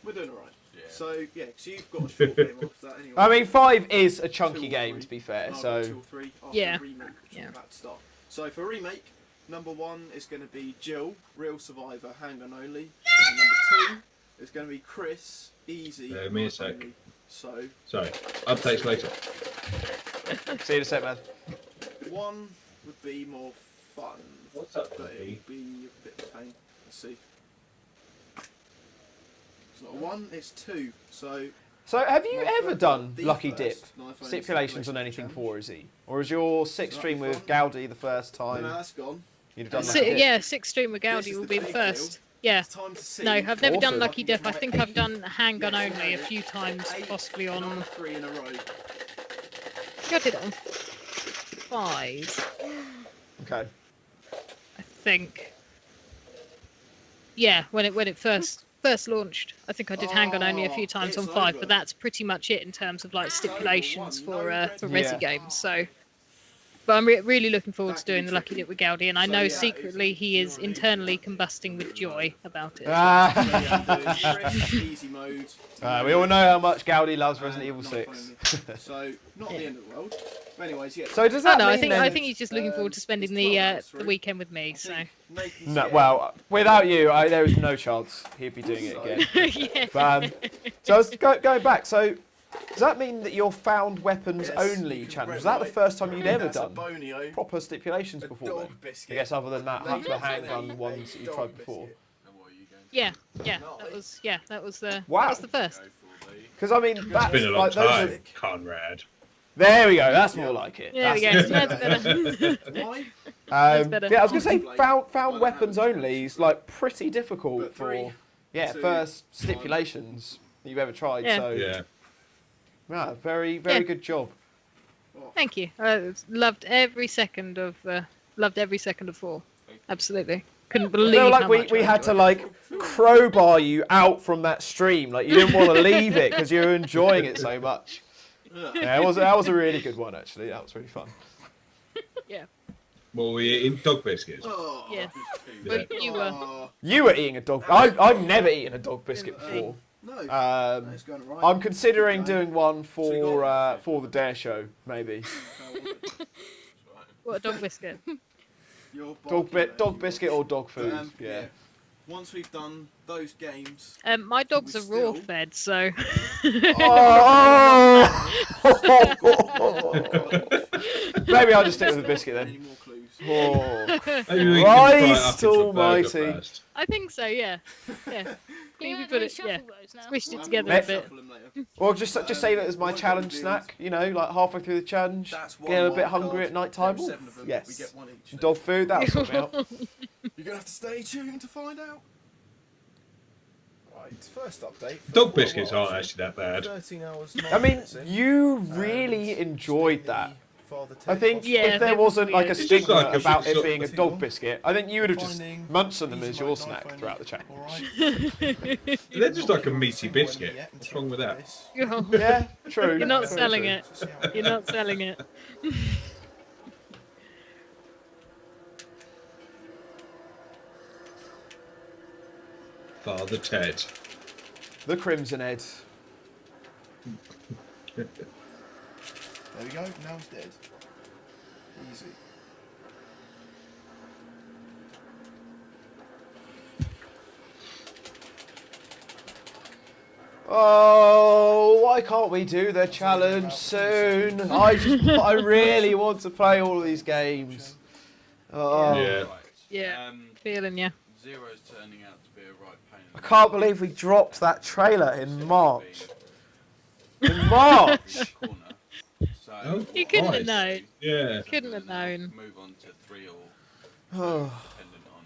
We're doing alright. Yeah. So, yeah, because you've got a short game after that anyway. I mean, 5 is a 2 chunky or game 3. to be fair. And I've So got 2 or 3 after Yeah. Remake, which Yeah. I'm about to start. So, for Remake, number 1 is going to be Jill, Real Survivor, Handgun Only. And number 2 is going to be Chris, Easy, Give me a Knife sec. Only. So, Sorry. Updates later. see you in a sec, man. 1 would be more fun. What's up, But it buddy? would be a bit of a pain. Let's see. It's not a 1, it's 2. So, So have you my ever first- done the Lucky first Dip knife only stipulations on stipulation anything challenge. for Izzy? Or is your 6th So stream that'd with be fun. Gaudi the first No, time that's gone. you'd have done Si- Lucky Dip? Yeah, 6th stream with This Gaudi is will the be the big first. deal. Yeah. It's time to see. No, I've never done Awesome. Lucky Dip. I think I've done handgun only a few times, possibly on. 3 in a row. I did it on 5, Okay. I think. Yeah, when it first launched, I think I did handgun only a few times it's on 5, over. but that's pretty much it in terms of like stipulations One, for no for Yeah. Resi games. So, but I'm really looking forward to That can doing be the Lucky tricky. Dip with Gaudi, and I So, know yeah, secretly he is internally combusting with joy about it. So, Ah. yeah, I'm doing Chris, easy mode. We all know how much Gaudi loves and Resident Evil knife 6. only. So, not the end of the world. But anyways, yeah. So does Oh that no, mean I think then... he's just looking forward to spending it's the 12 hours the through. weekend with me. I So think Nathan's No, scared. well, without you, there is no chance he'd be doing it So- again. yeah. But, so I was going back. So does that mean that your found weapons Yes, only you can challenge? read Was that the right. first time you'd ever That's a done bonio. proper stipulations A before dog then? biscuit. I guess other than that, Nathan's the gonna handgun eat ones a that you dog tried before. biscuit. And what are you going to Yeah, Wow. that was the first. go for, Lee? Because I mean, that's It's been a long like, those are- time, Conrad. There we go. That's more like it. There we go. That's That's better. Why? better. Yeah, I was gonna say Like, found weapons only is like pretty difficult But for 3, 2, first stipulations that you've ever tried. Yeah. So Yeah. very Yeah. good job. Thank you. I loved every second of 4. Absolutely. Couldn't I believe feel like how we, much we I had to enjoyed like crowbar you out from that stream. Like you didn't want to leave it because you were enjoying it so much. Yeah, that was a really good one actually. That was really fun. it. Yeah. Well, we're eating dog biscuits. Oh. Yeah. Yeah. But you were. Oh, You were eating a dog. I've never eaten a dog biscuit before. no. Um, It's going right. I'm considering doing one So you got- for the Dare show maybe. What a dog biscuit. You're Dog barking, dog mate. biscuit or dog food. Yeah. once we've done those games, My dogs are still- raw fed, so. Maybe I'll just stick with the biscuit any then. more clues? Oh, Maybe we can fry it Christ up into a burger almighty. first. I think so, yeah. Yeah. Can Maybe you put actually it, yeah. shuffle those now? Squished it We'll together Mate. a bit. shuffle them later. Or just say that as my challenge snack, you know, like halfway through the challenge, That's one get a bit wild hungry card. at night time. There are 7 of them. We Yes. get one each. Dog food, that'll sort me out. You're gonna have to stay tuned to find out. Right, first update. for Dog quite a biscuits while, aren't actually that bad. 13 hours. I mean, 9 minutes in, you and really enjoyed that. Father I Ted think Yeah, if there it was wasn't like a weird. It's just stigma like a about sort it of- being a dog biscuit, I think you would have just Finding munched on them easy as your mode, snack knife throughout the only. challenge. Alright. They're just like a Not meaty single enemy biscuit. yet What's until wrong with that? this. Yeah, true. You're not Very selling true. it. So see how it You're not selling it. Father Ted. The Crimson Head. There we go. Now he's dead. Easy. Oh, why can't we do the challenge soon? I really want to play all of these games. Oh, Yeah. Right. Yeah. Feeling ya. Zero's turning out to be a right pain. I can't believe we dropped that trailer in March. In March. Corner. So Oh, You couldn't have Christ. known. Yeah. Couldn't have known. Move on to 3 or Oh, dependent on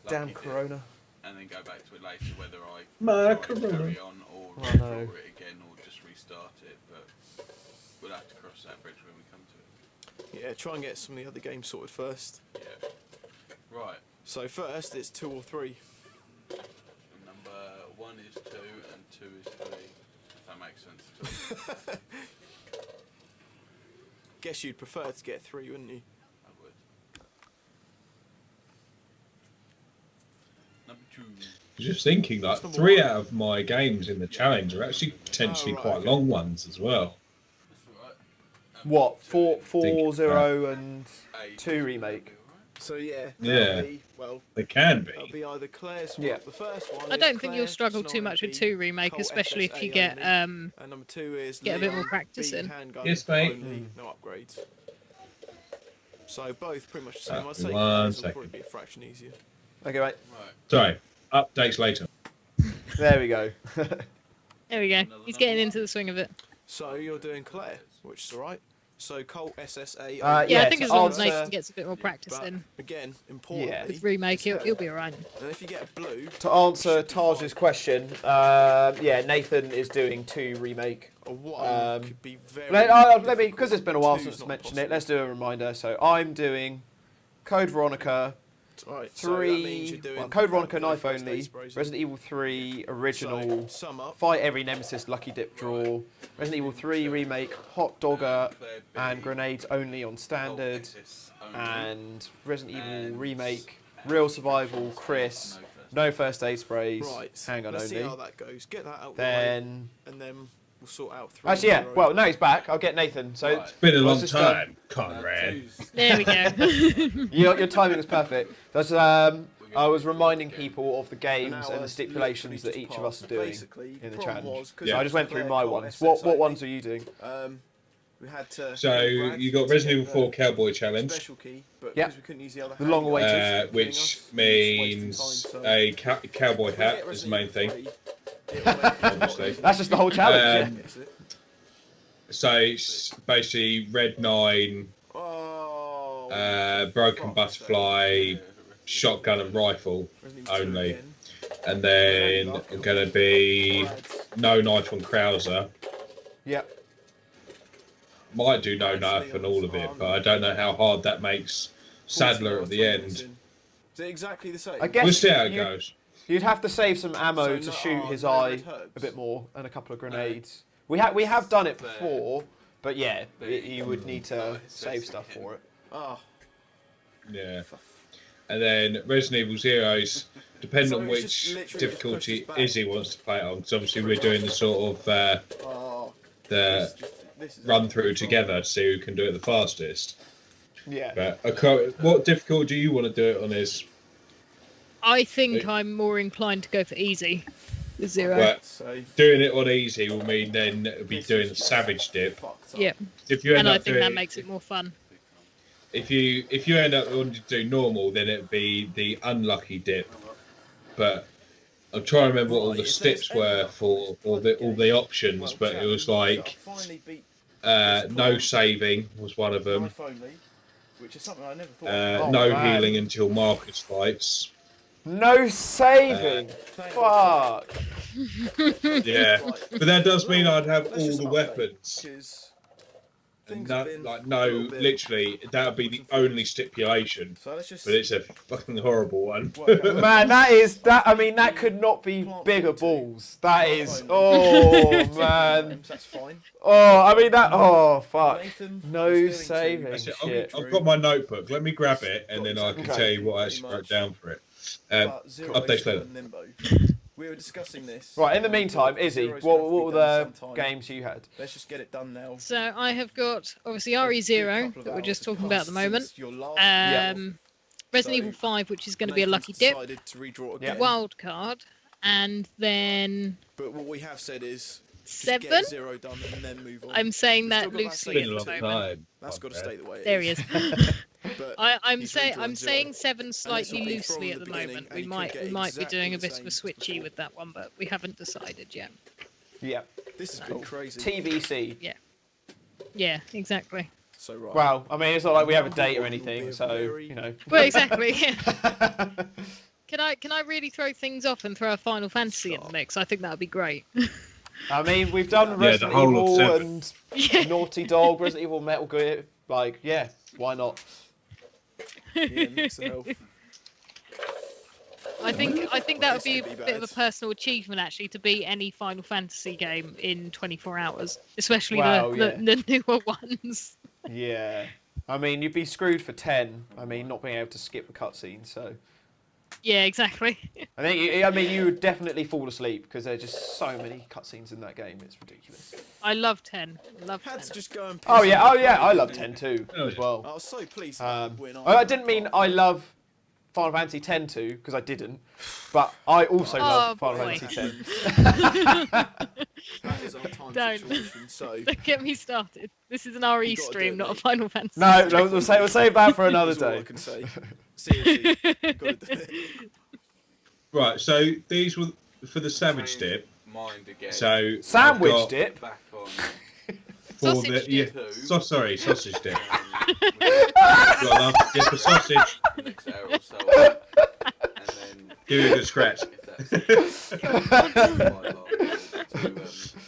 damn lucky dip, Corona. and then go back to it later whether I My try to Corona. carry on or I draw know. it again or just restart it. But we'll have to cross that bridge when we come to Yeah, try and get some of the other games sorted first. it. Yeah. Right. So first, it's 2 or 3. Number 1 is 2 and 2 is 3. If that makes sense at all. Guess you'd prefer to get 3, wouldn't you? I would. Number 2. Just thinking, like Number 3 one. out of my games in the challenge are actually potentially Oh, right, quite okay. long ones as well. That's alright. What? Two. 4-0 and 8. 2 remake. So yeah. Yeah. That'll be, well, They can that'll be. be either Claire's. Yeah. The first one. I is don't think you'll Claire, struggle too Snoring much with Bee, 2 remake, Colt especially if SSA you get only, and number 2 is get a bit more Leon practice B in. handgun Yes, mate. only, no upgrades. So both pretty much the same. I'd say One Claire's will second. probably be a fraction easier. Okay, right. Right. Sorry, updates later. There we go. There we go. He's getting into the swing of it. So you're doing Claire, which is alright. So Colt SSA. Yeah, Yeah, I think to as long as answer- Nathan gets a bit more practice but in again, importantly, with remake, he'll be alright. and if you get a blue, To answer should be Taj's fine. question, yeah, Nathan is doing 2 remake. a 1 Um, could be very. Let me, because it's been a while Two's since not mentioned possible. it, let's do a reminder. So I'm doing Code Veronica, Alright, so that means 3, you're doing well, Code Veronica no knife first only, aid sprays. Resident Evil 3 original, So, sum up. Fight Every Nemesis Lucky Dip Draw, Resident Evil 3 remake, Hot Dogger, and Grenades only on standard, and Resident Evil remake, Real Survival, Chris, no first aid sprays, Right. handgun Let's see how only. that goes. Get that out the way, Then, and then we'll sort out 3. actually, yeah. 0. Well, no, he's back. I'll get Nathan. So Right. Been a long let's just, time, Conrad. There we go. your timing was perfect. That's I was reminding people of the games Now, and the stipulations that literally each just of us are passed. doing Basically, in the problem challenge. was 'cause So Yeah. I just went through Claire my Colt ones. SSA, What ones are you doing? We had to. So get Brad you got to Resident get Evil 4 the Cowboy Challenge, special key, but Yeah. because we couldn't use the other The long handgun, awaited. it was killing which us. It was means wasting time, so a cowboy if we hat get is the Resident main Evil thing. 3, it'll make it Obviously. That's just the whole challenge. Um, That's it. So it's basically Red 9, Oh, Broken Butterfly, shotgun and rifle Resident Evil 2 only. again. And then I'm going to be no knife on Krauser. Yeah. Might do no knife on all of it, but I don't know how hard that makes Sadler at the end. Is it exactly the same? I guess We'll see how it you- goes. You'd have to save some ammo So to no- shoot his no eye red herbs? a bit more and a couple of grenades. We have done it before, but yeah, you would need to save stuff for it. Ah, Yeah. And then Resident Evil Zero's, depending So on it's which just literally just difficulty push us back. Izzy wants to play it on, because obviously we're doing the sort of oh. the This is run through together to see who can do it the fastest. Yeah. But what difficulty do you want to do it on? Is I think I'm more inclined to go for easy with 0. But So doing it on easy will mean then it'll be doing the savage dip. Yeah, If you end and I up think doing, that makes it more fun. if you end up wanting to do normal, then it'd be the unlucky dip. But I'm trying to remember what all the steps were for all the options, but it was like no saving was one of them. Which is something I never thought. No man. healing until Marcus fights. No saving. Fuck. Yeah, but that does mean I'd have all the weapons. And that, like, no, literally, that would be the only stipulation. So let's just But it's a fucking horrible one. Man, I mean, that could not be bigger balls. That is, oh man. That's fine. Oh, I mean oh fuck. Nathan No was going saving. to- That's it. Shit. I've got my notebook. Let me grab it, and then I can Okay. tell you what I actually wrote down for it. but Zero Updates Waste later. and Limbo. We were discussing this. Right, in the meantime, Izzy, Zero's what gonna have to were be done the sometime. games you had? Let's just get it done now. So I have got obviously A RE0 couple of that we're hours just have talking about at the passed moment. since your last Resident So, Evil 5, which is going to be a Nathan's lucky dip. decided to redraw Yeah. again. Wild card, and then But what we have said is just 7. get 0 done and then move on. I'm saying We've that still got that loosely Been at a the long moment. time. That's got to stay the way it There he is. is. But I'm he's saying redrawn 0. 7 slightly will be loosely from at the the beginning, moment. and We you might could we get might be exactly doing a the bit of a same as switchy before. with that one, but we haven't decided yet. Yeah. This has been crazy. TBC. Yeah, exactly. So right. Well, I mean, it's not like we have a date or Will be anything, a so very- you know. Well, exactly. Yeah. Can I really throw things off and throw a Final Fantasy in the mix? I think that would be great. I mean, we've done the Resident whole of Evil 7. and Yeah. Naughty Dog, Resident Evil, Metal Gear. Like, yeah, why not? Yeah, mix of health. I think that would be a This could be bit of a bad. personal achievement actually to beat any Final Fantasy game in 24 hours, especially Wow, the newer ones. Yeah. I mean, you'd be screwed for 10. I mean, not being able to skip a cutscene, so. Yeah, exactly. I mean, you would definitely fall asleep because there are just so many cutscenes in that game. It's ridiculous. I love 10. I love Had 10. to just go and Oh piss yeah, him oh yeah, off. I love 10 too Oh, as yeah. well. I was so pleased with the win. I didn't mean I love Final Fantasy 10 too because I didn't, but I also love Final boy. Fantasy 10. That is our time Don't. situation. So Don't get me started. This is an RE You gotta stream, do it, not a mate. Final Fantasy. No, stream. we'll save that for another that's all I day. can say. Seriously, gotta do it. Right, so these were for the savage dip. Mind again. So Sandwich I've got dip. Back on. for Sausage the, dip. sorry, sausage dip. Got enough dip for sausage. Next hour or so on, and then Give it a good scratch. if that's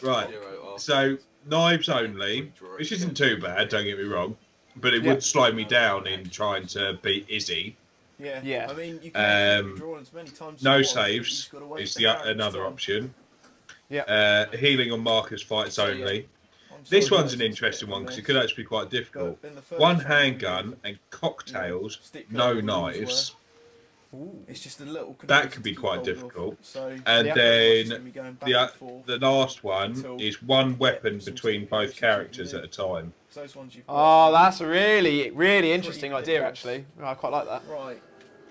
Right. So knives only, which isn't too bad. Don't get me wrong, but it Yeah. would slow me down in trying to beat Izzy. Yeah. Yeah. I mean, you can Um, draw as many times as No you want, but saves you've gotta wait is for the Harry's another time. option. Yeah. Healing on Marcus fights So, yeah. only. I'm This sorry, one's an guys, interesting it's one a because it mess. could actually be quite difficult. But in the first One time, handgun and cocktails, stick no where the rules knives, It's just a little. That could be keep quite hold of. difficult. So and Yeah. it's then gonna be going back the and forth. the last one is one weapon between both characters at a time. So those ones you've Oh, got. that's a really, really interesting idea, actually. I quite like that. Right,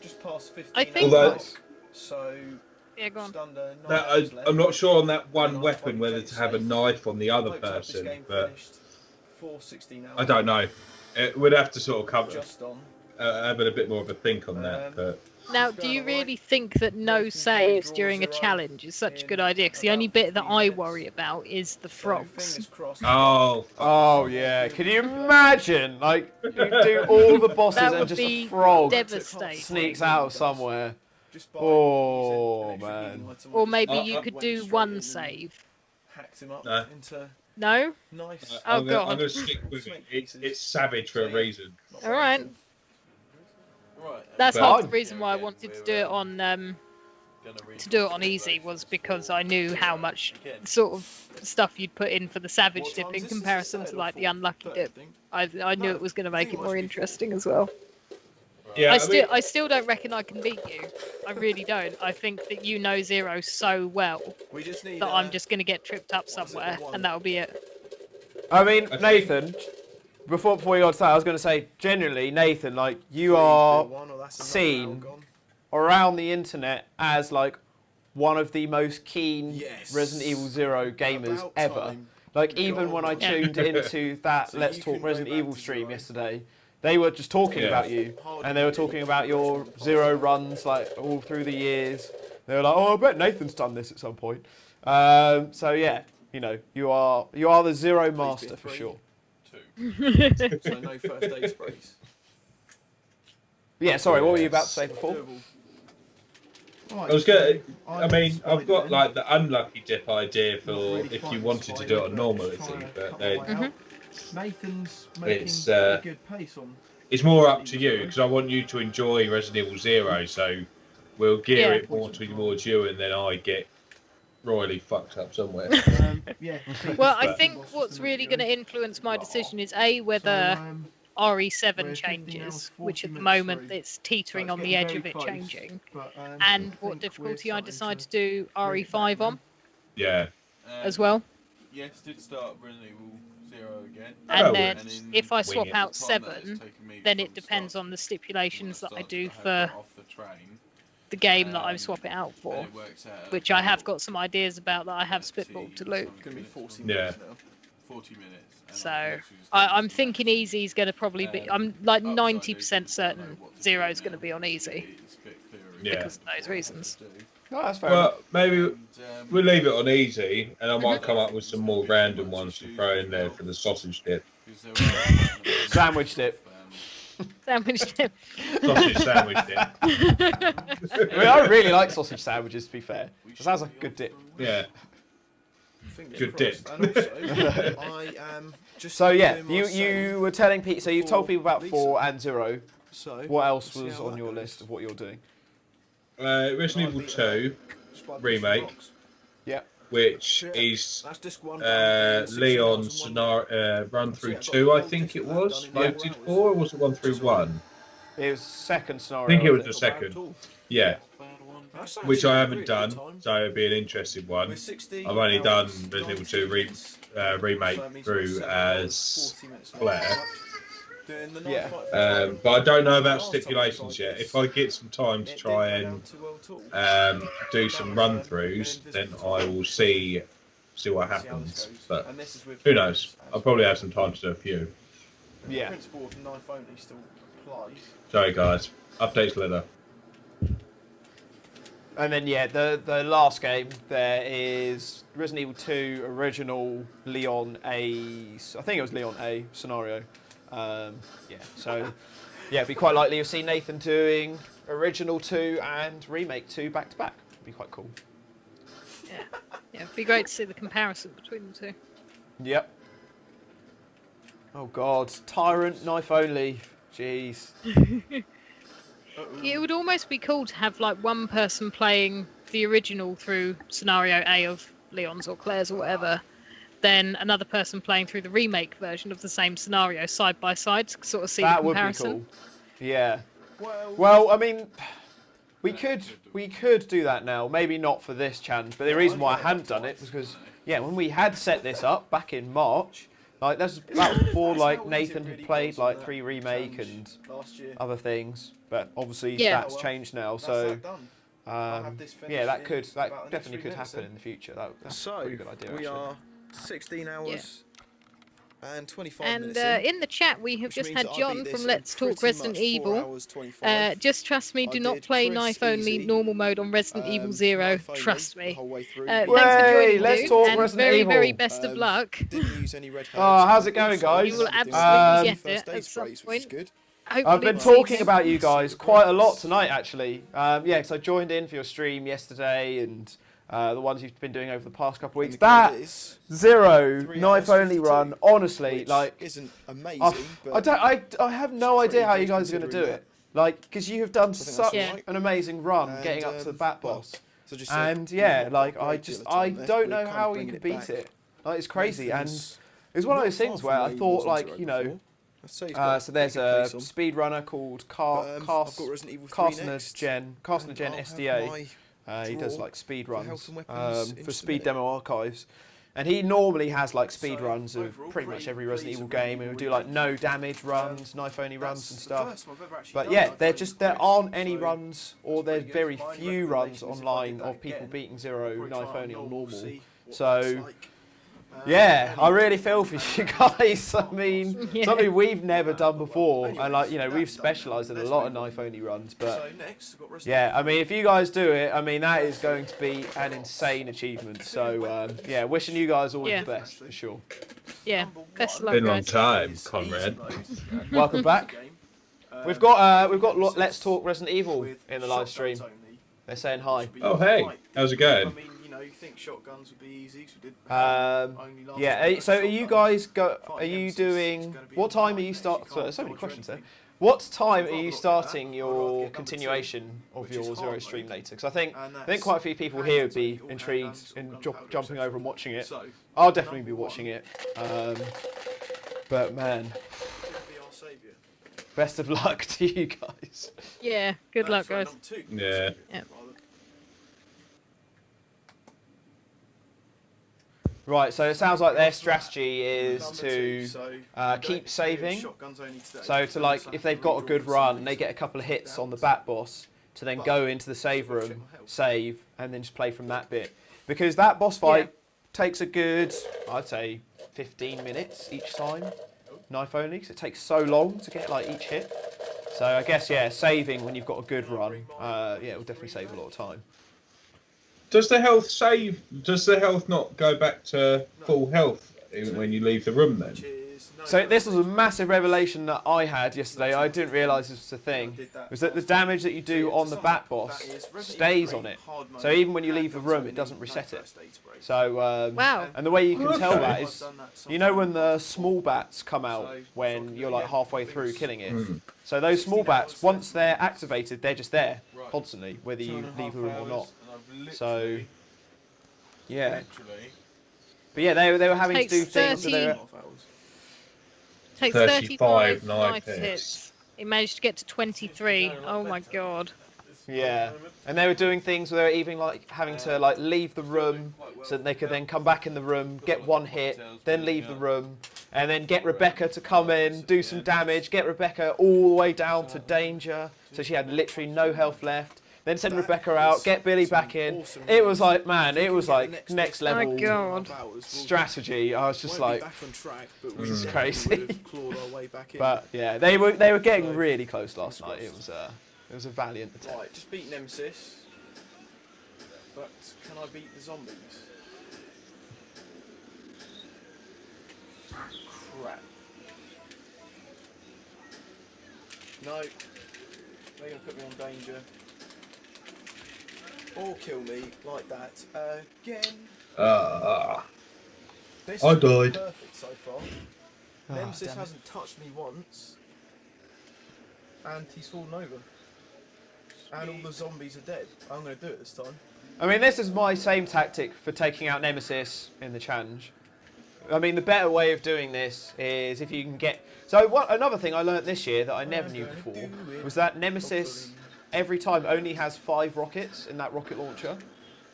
just past 15. I think- Although Nice. So Yeah, go on. just under 9 that, hours left. I'm not sure on that one And I'll weapon probably whether play to have a safe. knife on the other Looked up this person, game but finished for 16 hours. I don't know. It would have to sort of cover Just on. having a bit more of a think on that. But Now, do you really think that no saves during a challenge is such a good idea? Because the only bit that I worry about is the So frogs. fingers crossed. oh, Oh yeah, can you imagine? Like you do all the bosses That and would just be a frog devastating. sneaks out somewhere. Just by Oh, using an extra man. healing item, Or I maybe just you went could straight do in one and save. Hacked him up No. into No? nice. Oh, I'm God. going to stick with it. It's savage for a reason. All right. Right. That's But half I- the reason why I wanted to do it on easy was because I knew how much sort of stuff you'd put in for the savage What dip time's in this? comparison Is to it like the Saturday or unlucky fourth? dip. I knew it was going to make it more interesting as well. Yeah, I still don't reckon I can beat you. I really don't. I think that you know Zero so well We just need. that I'm just going to get tripped up somewhere and that'll be it. I mean, I think- Nathan. Before you got to that, I was going to say, generally, Nathan, like you are seen around the internet as like one of the most keen Yes. Resident Evil 0 gamers About ever. time. Like We even got when I one. tuned into that So Let's you Talk can go Resident back Evil to stream 0. yesterday, they were just talking Yeah. about you, and they were talking about your 0 runs like all through the years. They were like, "Oh, I bet Nathan's done this at some point." So yeah, you know, you are the 0 master for 3. sure. 2. So no first aid sprays. Yeah, sorry, what were you about to say before? Doable. I was good. I mean, I've Spider got then. like the unlucky dip idea for Not really if you fighting wanted to Spider, do it on but normality, just trying to but cut then my way out. Nathan's making It's, pretty good pace on. it's more up to you because I want you to enjoy Resident Evil 0, so we'll gear Yeah. it more towards you, and then I get royally fucked up somewhere. Yeah. Well, I But- think what's really going to influence my decision is whether So, RE7 we're 15 hours, changes, 40 which at the minutes moment through. it's teetering So on it's the edge getting of it very close. changing, but, and I what think difficulty we're I starting decide to to do bring it RE5 back on Yeah. as well. Yes, did start Resident Evil 0 again. And Oh, then And in if I wing swap it. out the time that 7, it's taken me then from it depends start on the to- stipulations from that the I start do to have for got off the train, the game that I swap it out for, then it works out which I have about got some ideas about that I have 30 spitballed to Luke. It's going to be 40 Yeah. minutes now. 40 minutes. and So I've literally just I'm done thinking that. Easy's going to probably be. I'm like 90% certain Zero's going to be on Easy It's a bit clearer Yeah. because of those reasons. to do. No, that's fair enough. Well, maybe And, we'll leave it on easy, and I might come up with It's some gonna more be too random much ones to issues throw with in there health, for the sausage dip. because there are Sandwich dip. Sandwich dip. Sausage sandwich dip. I mean, I really like sausage sandwiches, to be fair. It sounds like a good dip. Yeah. Fingers Good crossed. dip. And also, I am just So yeah, doing my you save were telling Pete. So you've told for people about Lisa. 4 and 0. So, What else we'll see was how on that your goes. list of what you're doing? Resident Evil 2, Spider remake. Box. Yeah. which Yeah, is that's disc 1 done in 16 Leon hours and 1 scenario run So, through yeah, I've got 2, the I whole think disc it of that was. done in Voted 4 for, or was it 1 through 1? It was second scenario. I think it was I the think. Not bad at second. all. Yeah, That's which actually I a haven't really done, good time. so it'd be an interesting one. We're 16 I've only done hours, Resident Evil 2 19 minutes. remake So that means through we're 7 as hours, 40 minutes Blair. left. Doing the knife Yeah. fight for time. But I don't know about Last time we stipulations tried yet. this, If I get some time to it try didn't go and down too well at all. do some run throughs, then I will see what See how happens. this goes. But And this is with who knows? friends I'll as probably well. have some time to do a few. The Yeah. principle of knife only still applies. Sorry guys, updates later. And then yeah, the last game there is Resident Evil 2 original Leon A. I think it was Leon A scenario. Yeah. So yeah, it'd be quite likely you'll see Nathan doing original 2 and remake 2 back to back. It'd be quite cool. Yeah, it'd be great to see the comparison between the two. Yep. Oh God, Tyrant knife only. Jeez. It would almost be cool to have like one person playing the original through scenario A of Leon's or Claire's or whatever, then another person playing through the remake version of the same scenario side by side to sort of see That the would be comparison. cool. Yeah. Well, Well, I mean, we could do that now. Maybe not for this challenge, but the reason why I hadn't done it was because yeah, when we had set this up back in March, like that was before like Nathan had played like 3 remake and last year. other things, but obviously Yeah. that's changed now. That's So that done. I'll have this finished yeah, that in could about the next definitely 3 could minutes happen then. in the future. That's a So, pretty good idea. we Actually. are 16 hours and 25 And minutes in the chat, we have which just means had that I John beat this from in Let's Talk pretty Resident much 4 Evil. hours 25. Just trust me, I do not did play Chris knife only easy, normal mode on Resident Evil 0. knife only Trust the me. whole way through. Thanks for Way, joining, let's dude, talk and Resident very, very Evil. best of luck. Didn't use any red Oh, herds. how's it going, Also, guys? You will didn't use absolutely any get first it aid at some sprays, which is point. good. I've Hopefully been this talking evening. about you guys quite a lot tonight, actually. Yeah, because I joined in for your stream yesterday and the ones you've been doing over the past couple of And weeks. the That code is 0 3 knife hours only 52, run, honestly, which like isn't amazing, I but I have no it's idea how pretty you good guys are going to do considering it. Like, because you have done think that's such alright. an amazing run And, getting up to the bat well, boss. so just And said, yeah, not like got a I great just deal of I time left. don't We're know kind of how you bringing could it beat back. it. Like it's crazy, and Nathan's it was one of not those things far where from I where he thought was on like 0 you know. before. I'd say he's got So there's pretty good a pace on. speedrunner called But, I've got Resident Evil 3 Carstner next, Gen and I'll have SDA. my He does draw like speed for runs health and weapons in for just a Speed minute. Demo Archives. And he normally has like speed runs of pretty much every Resident Evil game, and he'll do like no damage runs, knife only runs and stuff. But yeah, there aren't any runs, or there's very few runs online of people beating Zero knife only on normal. So yeah, I really feel for you guys. I mean, something we've never done before, and like, you know, we've specialised in a lot of knife only runs, but yeah, I mean, if you guys do it, I mean, that is going to be an insane achievement. So yeah, wishing you guys all the best for sure. Yeah, best of luck, Been a long guys. time, Conrad. Welcome back. We've got Let's Talk Resident Evil in the live stream. They're saying hi. Oh hey, how's it going? I mean, you know, you think shotguns would be easy, 'cause we did only last Yeah. time. So are you guys Are you doing? What time are you start? So there's so many questions there. What time are you starting your continuation of your Zero stream later? Because I think quite a few people here would be intrigued in jumping over and watching it. I'll definitely be watching it. But man, best of luck to you guys. Yeah, good luck, guys. Yeah. Right, so it sounds like their strategy is to keep saving. So to like, if they've got a good run, they get a couple of hits on the bat boss, to then go into the save room, save, and then just play from that bit. Because that boss fight takes a good, I'd say, 15 minutes each time, knife only, because it takes so long to get like each hit. So I guess, yeah, saving when you've got a good run, yeah, it will definitely save a lot of time. Does the health save? Does the health not go back to full health when you leave the room then? So this was a massive revelation that I had yesterday. I didn't realise this was a thing. Was that the damage that you do on the bat boss stays on it. So even when you leave the room, it doesn't reset it. So Wow. And the way you can tell that is, you know, when the small bats come out when you're like halfway through killing it. So those small bats, once they're activated, they're just there constantly, whether you leave the room or not. So yeah. But yeah, they were having to do things. So they were, Takes 35 knife hits. hits. He managed to get to 23. Oh my god. yeah, and they were doing things where they were even like having to like leave the room so that they could then come back in the room, get one hit, then leave the room, and then get Rebecca to come in, do some damage, get Rebecca all the way down to danger, so she had literally no health left. Then send Rebecca out, get Billy back in. It was like, man, it was like next level My god. strategy. I was just like, this is crazy. But But yeah, they were getting really close last night. It was a valiant attempt. right, just beat Nemesis. But can I beat the zombies? Crap. No. They're gonna put me on danger. Or kill me like that again. This I has been died. perfect so far. Nemesis hasn't touched me once. And he's fallen over. And all the zombies are dead. I'm going to do it this time. I mean, this is my same tactic for taking out Nemesis in the challenge. I mean, the better way of doing this is if you can get... So another thing I learnt this year that I never knew before was that Nemesis every time only has 5 rockets in that rocket launcher.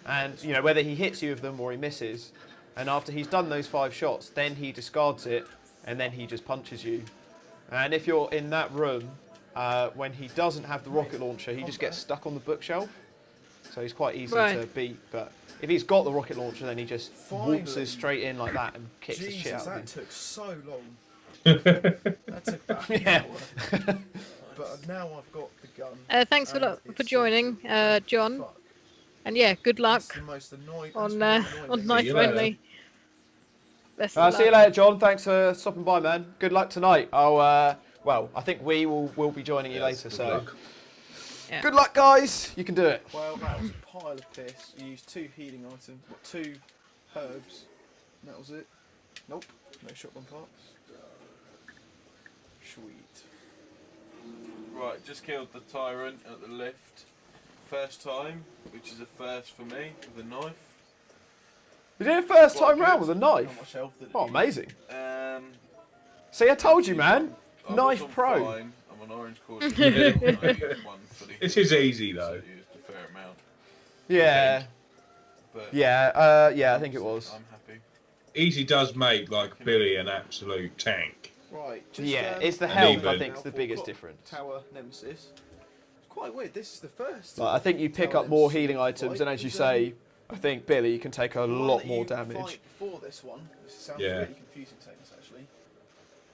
And, you know, whether he hits you with them or he misses. And after he's done those 5 shots, then he discards it and then he just punches you. And if you're in that room, when he doesn't have the rocket launcher, he just gets stuck on the bookshelf. So he's quite easy to beat. But if he's got the rocket launcher, then he just waltzes straight in like that and kicks the shit out of you. That took so long. That took about an hour. But now I've got the gun. Thanks for joining, John. And yeah, good luck on Knife Only. Best of See you luck. later, John. Thanks for stopping by, man. Good luck tonight. Well, I think we'll be joining you later. So Yeah. good luck, guys. You can do it. Well, that was a pile of piss. You used 2 healing items, 2 herbs. And that was it. Nope, no shotgun parts. Sweet. Right, just killed the tyrant at the lift. First time, which is a first for me, with a knife. You did it first time round with a Not knife. much health did it Oh, use. amazing. See, I told you, man. I Knife was on pro. fine. I'm on orange cord. One for the This is easy though. so used a fair amount. Yeah. But Yeah. I think it was. I'm happy. Easy does make like Billy an absolute tank. Right. Just, Yeah, it's the And health even- I think is the biggest difference. Tower Nemesis. It's quite weird. This is the first. Like, I think you pick Tower up more Nemesis healing fight items, and as you was, say, I think Billy can take a the one lot that more you damage. fight before this one. This sounds Yeah. really confusing seconds actually.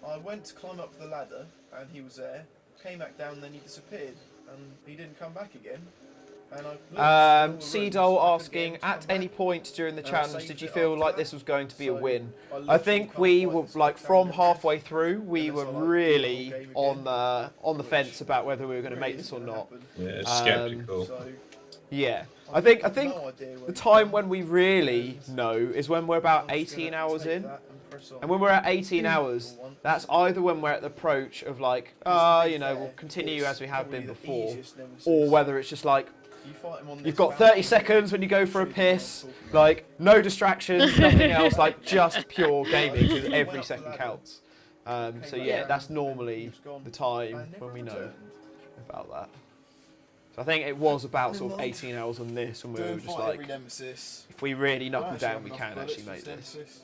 I went to climb up the ladder and he was there. Came back down and then he disappeared and he didn't come back again. And I looked in all the rooms, Seedole I couldn't get asking, him to at come any back. point during the And I challenge, saved did you it feel after like that. this was going to be a So, win? I I literally think can't we fight were this like Tower from Nemesis. halfway through, we And were so I do the whole really game on again, the which fence about whether we were going to really make this isn't or gonna not. happen. Yeah, skeptical. So, Yeah, I think I've no idea the where time he's when gone. we really know is when we're about I'm just 18 gonna hours take in. that and press on. And when we're at 18 hours, For once. that's either when we're at the approach of like, Because to be you know, we'll fair, continue it's as we have probably been the before, easiest nemesis. or whether it's just like, You fight him on you've this got bounce, 30 seconds when you go for a shoot him, I'm piss, talking about. like no distractions, nothing else, like just pure gaming because Went every up the second ladder, counts. came So back yeah, down, that's and normally he was gone. the time And never when we know returned. about that. So I think it was about Never sort of mind. 18 hours on this when we were Don't just fight like, every nemesis. if we really I knuckle actually down, have we enough can bullets actually for make this. nemesis.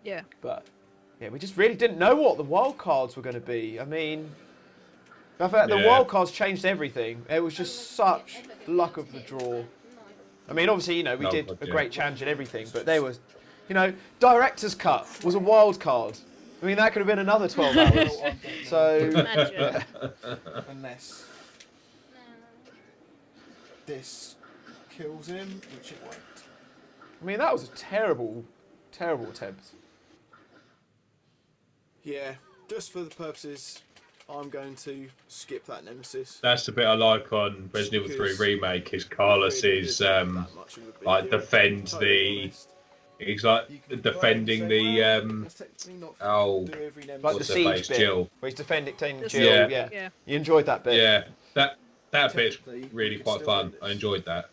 Yeah. But yeah, we just really didn't know what the wild cards were going to be. I mean, I felt the Yeah. wild cards changed everything. It was just such luck of the draw. I mean, obviously, you know, we No, did but a yeah. great challenge and everything, but there was, you know, director's cut was a wild card. I mean, that could have been another 12 hours. Well, I'm dead So Imagine. now. Unless this kills him, which it won't. I mean, that was a terrible, terrible attempt. Yeah, just for the purposes, I'm going to skip that nemesis. That's the bit I like on Resident Evil 3 Because Remake is Carlos really is isn't that much of a big like deal, defends to be totally the honest. he's like You can defending play and say, well, the let's technically not oh do every Like nemesis. the What's her siege face, bit, Jill? where he's defending The Jill. Yeah. Yeah. Yeah. You enjoyed that bit. yeah that bit's Technically, really we could quite still fun. win I this. enjoyed that.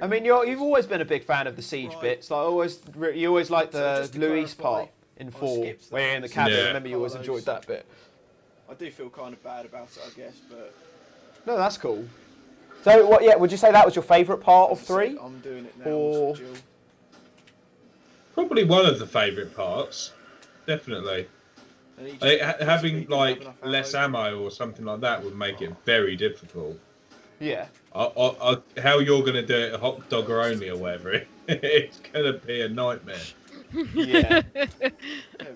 I mean, you've always been a big fan of the siege Right. bits. Like, you always like So the just to Luis clarify, part in I 4, skipped that. where you're in the cabin. Yeah. Remember, you always enjoyed that bit. I do feel kind of bad about it, I guess, but No, that's cool. So, what? Yeah, would you say that was your favourite part of as I said, 3? I'm doing it now. Or- Jill. Probably one of the favourite parts, definitely. And he just Having didn't like have enough less ammo or something like that would make it very difficult. Yeah. How you're going to do it, hot dogger only or whatever, it's going to be a nightmare. Yeah. There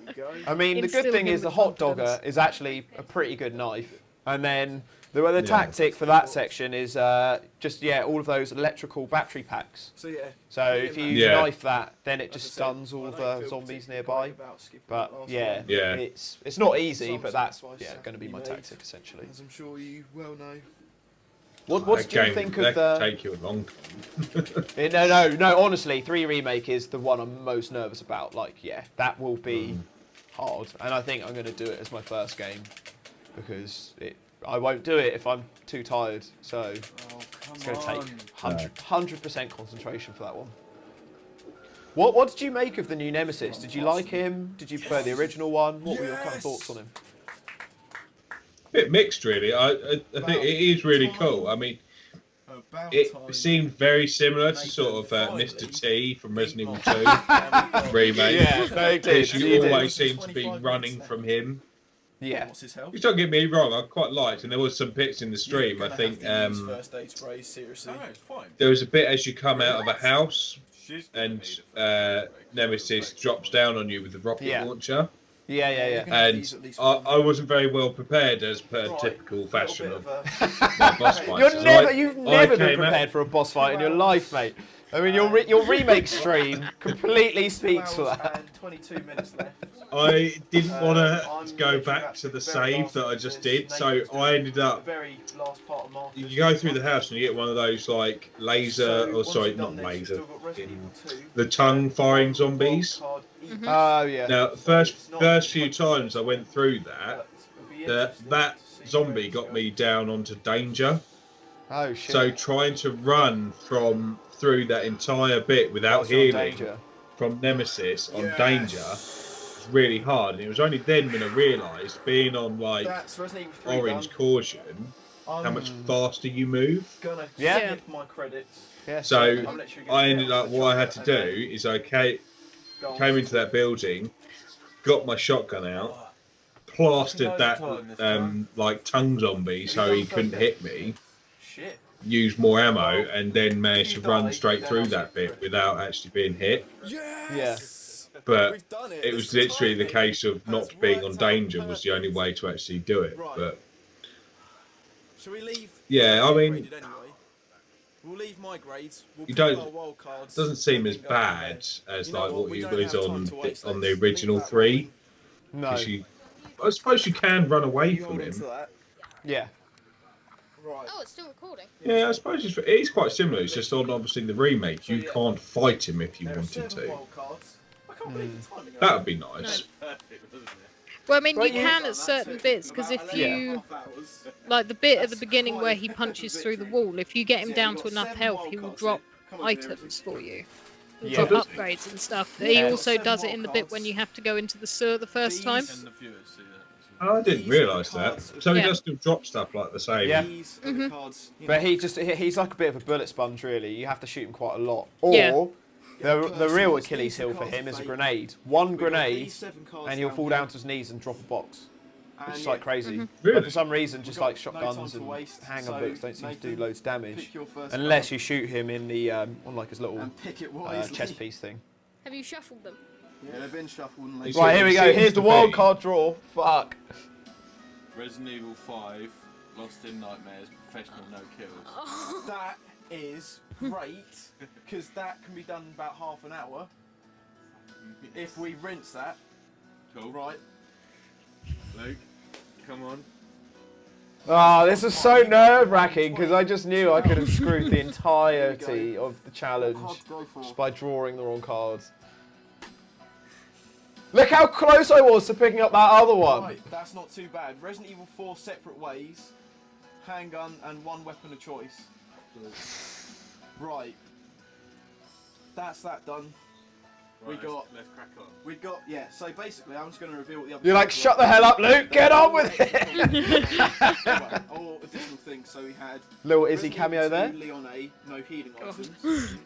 we go. I mean, the good Instill thing him is the with hot confidence. dogger is actually a pretty good knife. And then the Yeah. tactic for that section is just, all of those electrical battery packs. So yeah. So me if and you Matt, Yeah. knife that, then it as I just said, stuns all I of don't the feel zombies particularly nearby. great about skipping But that last yeah, one, Yeah. it's not easy, Some but that's sacrifice going to be have my to be made. tactic essentially. As I'm sure you well know. What That do you game- think that of could the? take you a long time. No. Honestly, 3 Remake is the one I'm most nervous about. Like, yeah, that will be hard, and I think I'm going to do it as my first game because I won't do it if I'm too tired. So Oh, come it's going to take on. 100% concentration for that one. What did you make of the new Nemesis? Did you like him? Did you prefer the original one? What were your kind of thoughts on him? Bit mixed, really. I think it is really cool. I mean, About it time. seemed very similar to Nathan sort of finally Mr. T from Resident Evil beat 2 my- remake. Yeah, they did. Because You you did. always seem to be 25 running minutes from him. Yeah. What's his health? Which don't get me wrong, I quite liked, and there was some bits in the stream. You're I gonna think have to use first aid sprays, seriously. No, it's fine. there was a bit as you come out of a house, She's gonna and need it. Nemesis drops down on you with the rocket Yeah. launcher. Yeah. You're gonna have to And use at least I one. wasn't very well prepared as per Right, typical little fashion bit of of my boss fights. You've So never been came out- prepared for a boss fight in your life, mate. I mean, your remake stream completely speaks for 2 hours that. and 22 minutes left. I didn't want I'm to go literally back at to the the very save last that I bit. just Nathan's did, so doing I ended the up. very last part of Marcus. You go through the house and you get one of those like laser, So, or once sorry, you've not done this, you've laser, still got Resident in Evil 2, the tongue firing and zombies. wild card each. Oh yeah. Now, first few times I went through that, But it'll be that interesting that to see zombie where it's got going. me down onto danger. Oh shit. So trying to run through that entire bit without Whilst you're on healing danger. from Nemesis on Yes. danger was really hard. And it was only then when I realised, being on like That's Resident Evil 3 orange done. caution, how much faster you move. Gonna Yeah. skip my credits. Yeah. So I'm literally gonna I get ended off up, the what I had to chocolate and do is, okay, came into that building, got my shotgun out, plastered that like tongue zombie so he couldn't hit me, Shit. used more ammo, and then managed to run straight through that bit without actually being hit. Yes! But We've done it. it was This literally the timing case of not has being on worked out danger was the only perfect. way to actually do it. Right. But Shall we leave? yeah, I mean, Graded anyway. We'll leave my grades. We'll you pick don't. our wild cards. Doesn't seem and as then go from there. bad as You know like what we you don't was have time on to waste. on Let's the original leave that 3. rolling. No. Because I suppose you can run away You from hold on him. to that. Yeah. Right. Oh, it's still recording. Yeah, I suppose it is quite similar. It's just on obviously the remake. You can't fight him if you There are wanted 7 to. wild cards. I can't believe the timing. That would be nice. Perfect, wasn't it? Well, I mean, Well, you you- can at certain bits, because if Yeah. you, like the bit at the beginning where he punches through the wall, if you get him down to enough health, he will drop items for you. He'll Yeah. drop upgrades and stuff. He Yeah. also does it in the bit when you have to go into the sewer the first time. And the viewers see that. Oh, I didn't realise that. So he Yeah. does still drop stuff like the same. Yeah. These are the cards. You But know. he's like a bit of a bullet sponge, really. You have to shoot him quite a lot. Or Yeah. the real Achilles heel for him is a grenade. One grenade, and he'll fall down to his knees and drop a box. Which is like crazy. Really? But for some reason, just like shotguns and handgun books don't seem to do loads of damage. Unless you shoot him in the on like his little And pick it wisely. chest piece thing. Have you shuffled them? Yeah, they've been shuffled and You they. Right, here we go. Here's the wild card draw. Fuck. Resident Evil 5, Lost in Nightmares, Professional No Kills. That is great because that can be done in about half an hour if we rinse that. Cool. Right. Luke, come on. Oh, this is so nerve-wracking because I just knew I could have screwed the entirety of the challenge What cards go for? just by drawing the wrong cards. Look how close I was to picking up that other one. Right, that's not too bad. Resident Evil 4 separate ways, handgun and one weapon of choice. Right. That's that done. Right, We got- Let's crack on. We got, yeah, so basically I'm just going to reveal what the other You're like, cards shut were. the hell up, Luke. Get on with it. Right, all additional things. So we had Little Izzy Resident cameo Evil there. 2, Leon A, no healing items.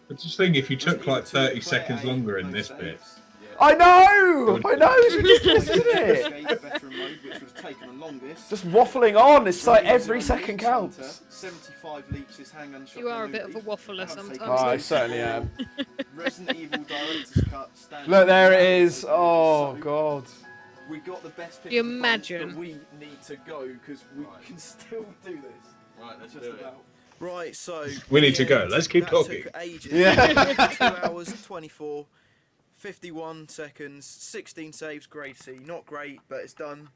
But just think if you took like Resident Evil 2, 30 seconds Claire A, longer in no this saves. bit. I know. It's ridiculous, isn't it? Escape veteran mode, which was taken the longest. Just waffling on. It's like every second counts. 75 leaps is handgun shot. You are a bit of a waffler sometimes. Oh, I certainly am. Resident Evil director's cut. standard. Look, there it is. Oh, God. We got the best pick You of the bunch, imagine. but we need to go because we can still do this. Right, let's Just do it. about. Right, so We need to go. Let's keep talking. Took ages. Yeah. 2 hours, 24, 51 seconds, 16 saves, grade C. Not great, but it's done.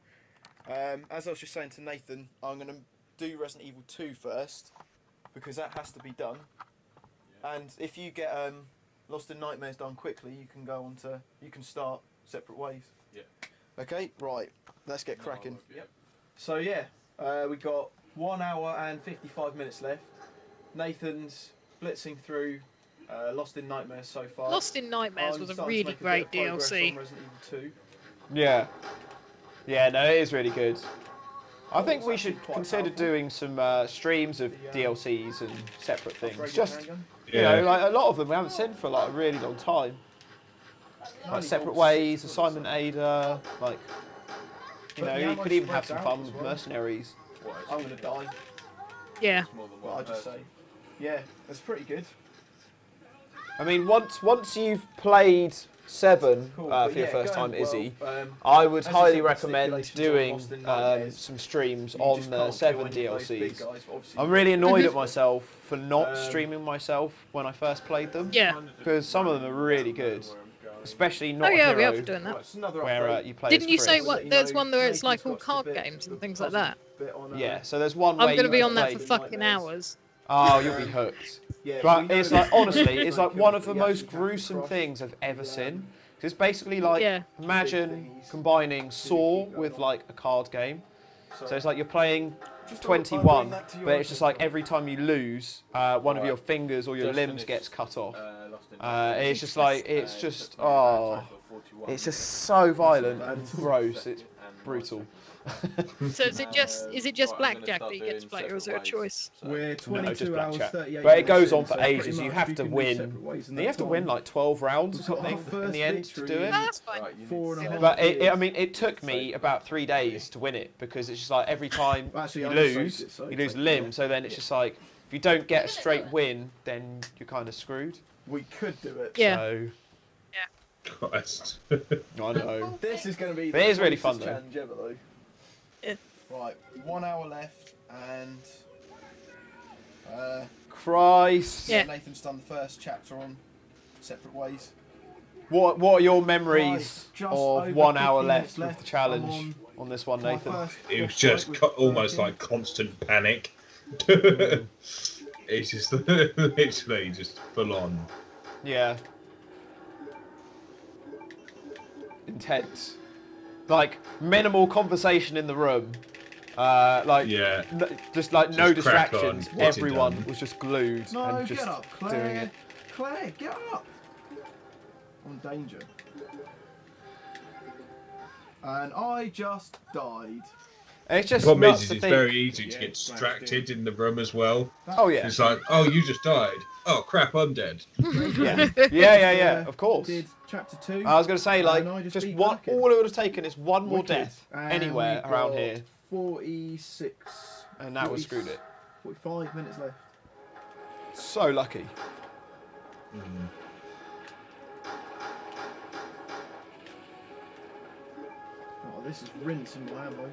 As I was just saying to Nathan, I'm going to do Resident Evil 2 first because that has to be done. And if you get Lost in Nightmares done quickly, you can go on to, you can start separate ways. Yeah. Okay, right. Let's get cracking. Yep. So yeah, we got 1 hour and 55 minutes left. Nathan's blitzing through Lost in Nightmares so far. Lost in Nightmares I'm was a starting to really make bit great of progress DLC. on Resident Evil 2. Yeah. Yeah, no, it is really good. I think it's we actually should quite consider powerful. doing some streams of DLCs and separate things. Upgrade Just, your handgun. you know, like a lot of them we haven't seen for like a really long time. Like Separate Ways, Assignment Ada, like, you But know, the you ammo could even have spreads some out fun as with well. Mercenaries. I'm gonna die. Yeah. More than What one I just person. say. Yeah, that's pretty good. I mean, once you've played 7 Cool. for but your yeah, first going time, Izzy, well, I would as I highly said, the recommend stipulations doing on Lost in Nightmares, some streams you on just the can't kill 7 any of those big DLCs. guys, but obviously I'm you really annoyed can. at myself for not Um, streaming myself when I first played them. Yeah. Because some of them are really good, especially Oh not yeah, Hero, we are for doing Right, that. it's another where upgrade. you play Didn't as you say Chris. what? You There's know, one where it's like Nathan's all got card the bit- games and the things like puzzle that. bit on, Yeah, so there's one I'm way gonna you be can on that play. for fucking hours. Oh, you'll be hooked. Yeah, But we it's know like, that honestly, you it's can like one of the you most actually have to gruesome cross things I've ever the, seen. 'Cause it's basically like, Yeah. imagine combining Saw with like a card game. So it's like you're playing Just 21, that to your but it's just like system. every time you lose, one of your fingers or your Just limbs finished, gets cut off. Lost in It's just like, it's Nightmares. just, Took me about oh, 41 it's just minutes. so violent and gross. It's And brutal. So is it just blackjack that you get to play, or is there a choice? We're just 22 hours, blackjack. 38 But it goes minutes in, on for so pretty ages. You much have we to can do win. separate ways in You that have to win time. like 12 rounds or We've got something our first in the end to do victory. it. Oh, that's fine. 4.5 But years. I mean, it took me about 3 days to win it because it's just like every time Actually, you I just lose, saved it, so you lose it's a like, limb. yeah. So then it's just like if you don't get a straight win, then you're kind of screwed. We could do it. Yeah. So Christ. I know. This is going to be But it is really fun, though. challenge ever, though. Yeah. Right, 1 hour left, and Christ. Yeah. Nathan's done the first chapter on separate ways. What are your memories Right, just of over 1 hour 50 left minutes with the left. I'm challenge on this one, My Nathan? first It was boss just fight with almost Birkin. like constant panic. It's just literally just full on. Yeah. Intense. Like minimal conversation in the room. Like Yeah. just like no Just crack distractions. on, what's it Everyone done? was just glued No, and just get up, doing Claire. it. Claire, get up. I'm in danger. And I just died. And it's just The problem nuts is to it's think. very easy to Yeah, get smashed distracted in the room as well. Oh yeah. It's like, oh, you just died. Oh crap, I'm dead. Yeah. Of course. Did chapter 2. I was going to say, like, And I just just beat one. Birkin. All it would have taken is one more Wicked. death And anywhere we've around got here, 46. and that would have screwed it. 45 minutes left. So lucky. Oh, this is rinsing my ammo.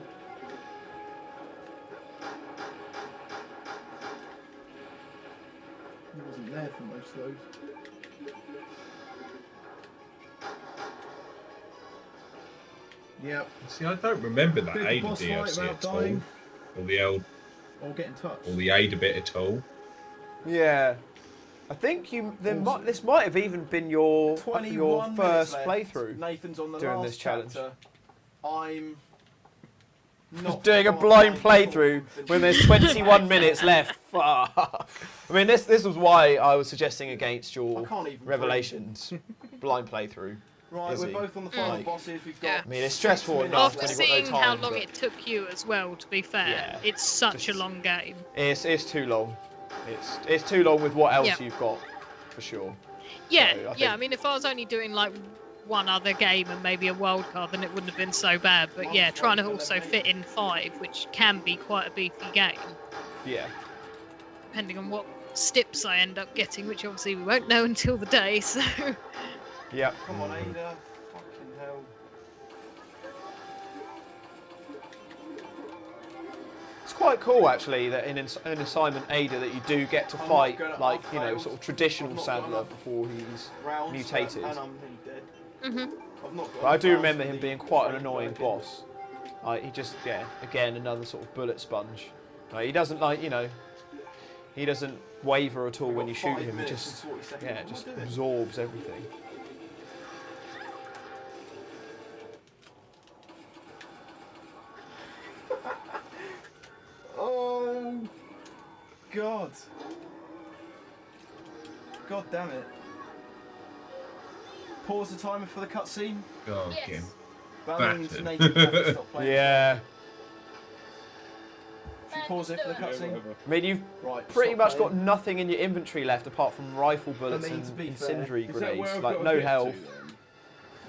It wasn't there for most of those. Yep. See, I don't remember that Bit of Ada boss fight DLC about at all, dying. or the old, Or get in touch. or the Ada bit at all. Yeah. I think this might have even been your 21 first minutes left. playthrough. Nathan's on the during last this challenge. chapter. I'm not Doing a far blind behind playthrough the when there's 21 minutes left. Fuck. I mean, this was why I was suggesting against I your can't even Revelations blind playthrough. Right, Izzy. we're both on the final Like- bosses. We've got. Yeah. I mean, it's stressful 6 enough minutes After when left. you've got no seeing how time, long but- it took you as well, to be fair, Yeah. it's such a Just- long game. It's too long. It's too long with what else Yeah. you've got, for sure. Yeah, So, I yeah. think- I mean, if I was only doing like one other game and maybe a wild card, then it wouldn't have been so bad. But yeah, trying to also fit in 5, which can be quite a beefy game, Yeah. depending on what stips I end up getting, which obviously we won't know until the day. So Yeah. Come on, Ada. Fucking hell. It's quite cool actually that in Assignment Ada that you do get to I'm not fight gonna- like I've you know failed. sort of traditional I've not Sadler got enough before he's Rounds, mutated. and I'm nearly dead. I've not got But I do enough remember rounds him for being the quite an trade annoying Birkin. boss. Like he just again another sort of bullet sponge. Like, he doesn't he doesn't waver at all We've when got you shoot 5 him. He minutes just and 40 seconds. yeah What am I just doing? absorbs everything. Oh, God. God damn it. Pause the timer for the cutscene. God, Yes. Kim. That means Bastard. Nathan has to stop playing. Yeah. Should we pause it for the cutscene? I mean you've Right. pretty stop much got playing. nothing in your inventory left apart from rifle bullets mean, and to be incendiary fair, grenades. Like no health.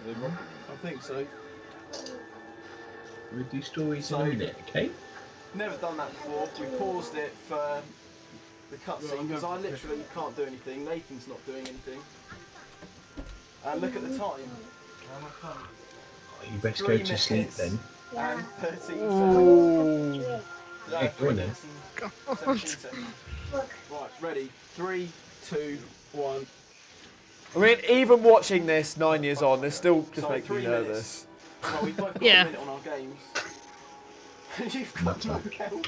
I think so. Read these stories So- in a minute, okay? Never done that before. We paused it for the cutscene because I literally can't do anything. Nathan's not doing anything. And look at the time. Oh, you best go 3 to sleep minutes. then. And 13 seconds. Ooh. Yeah, 3 go on then. minutes and 17 seconds. Right, ready. 3, 2, 1. I mean, even watching this 9 years on, this still just So, makes me 3 nervous. Well, we've both got Yeah. a minute on our games. You've got no health.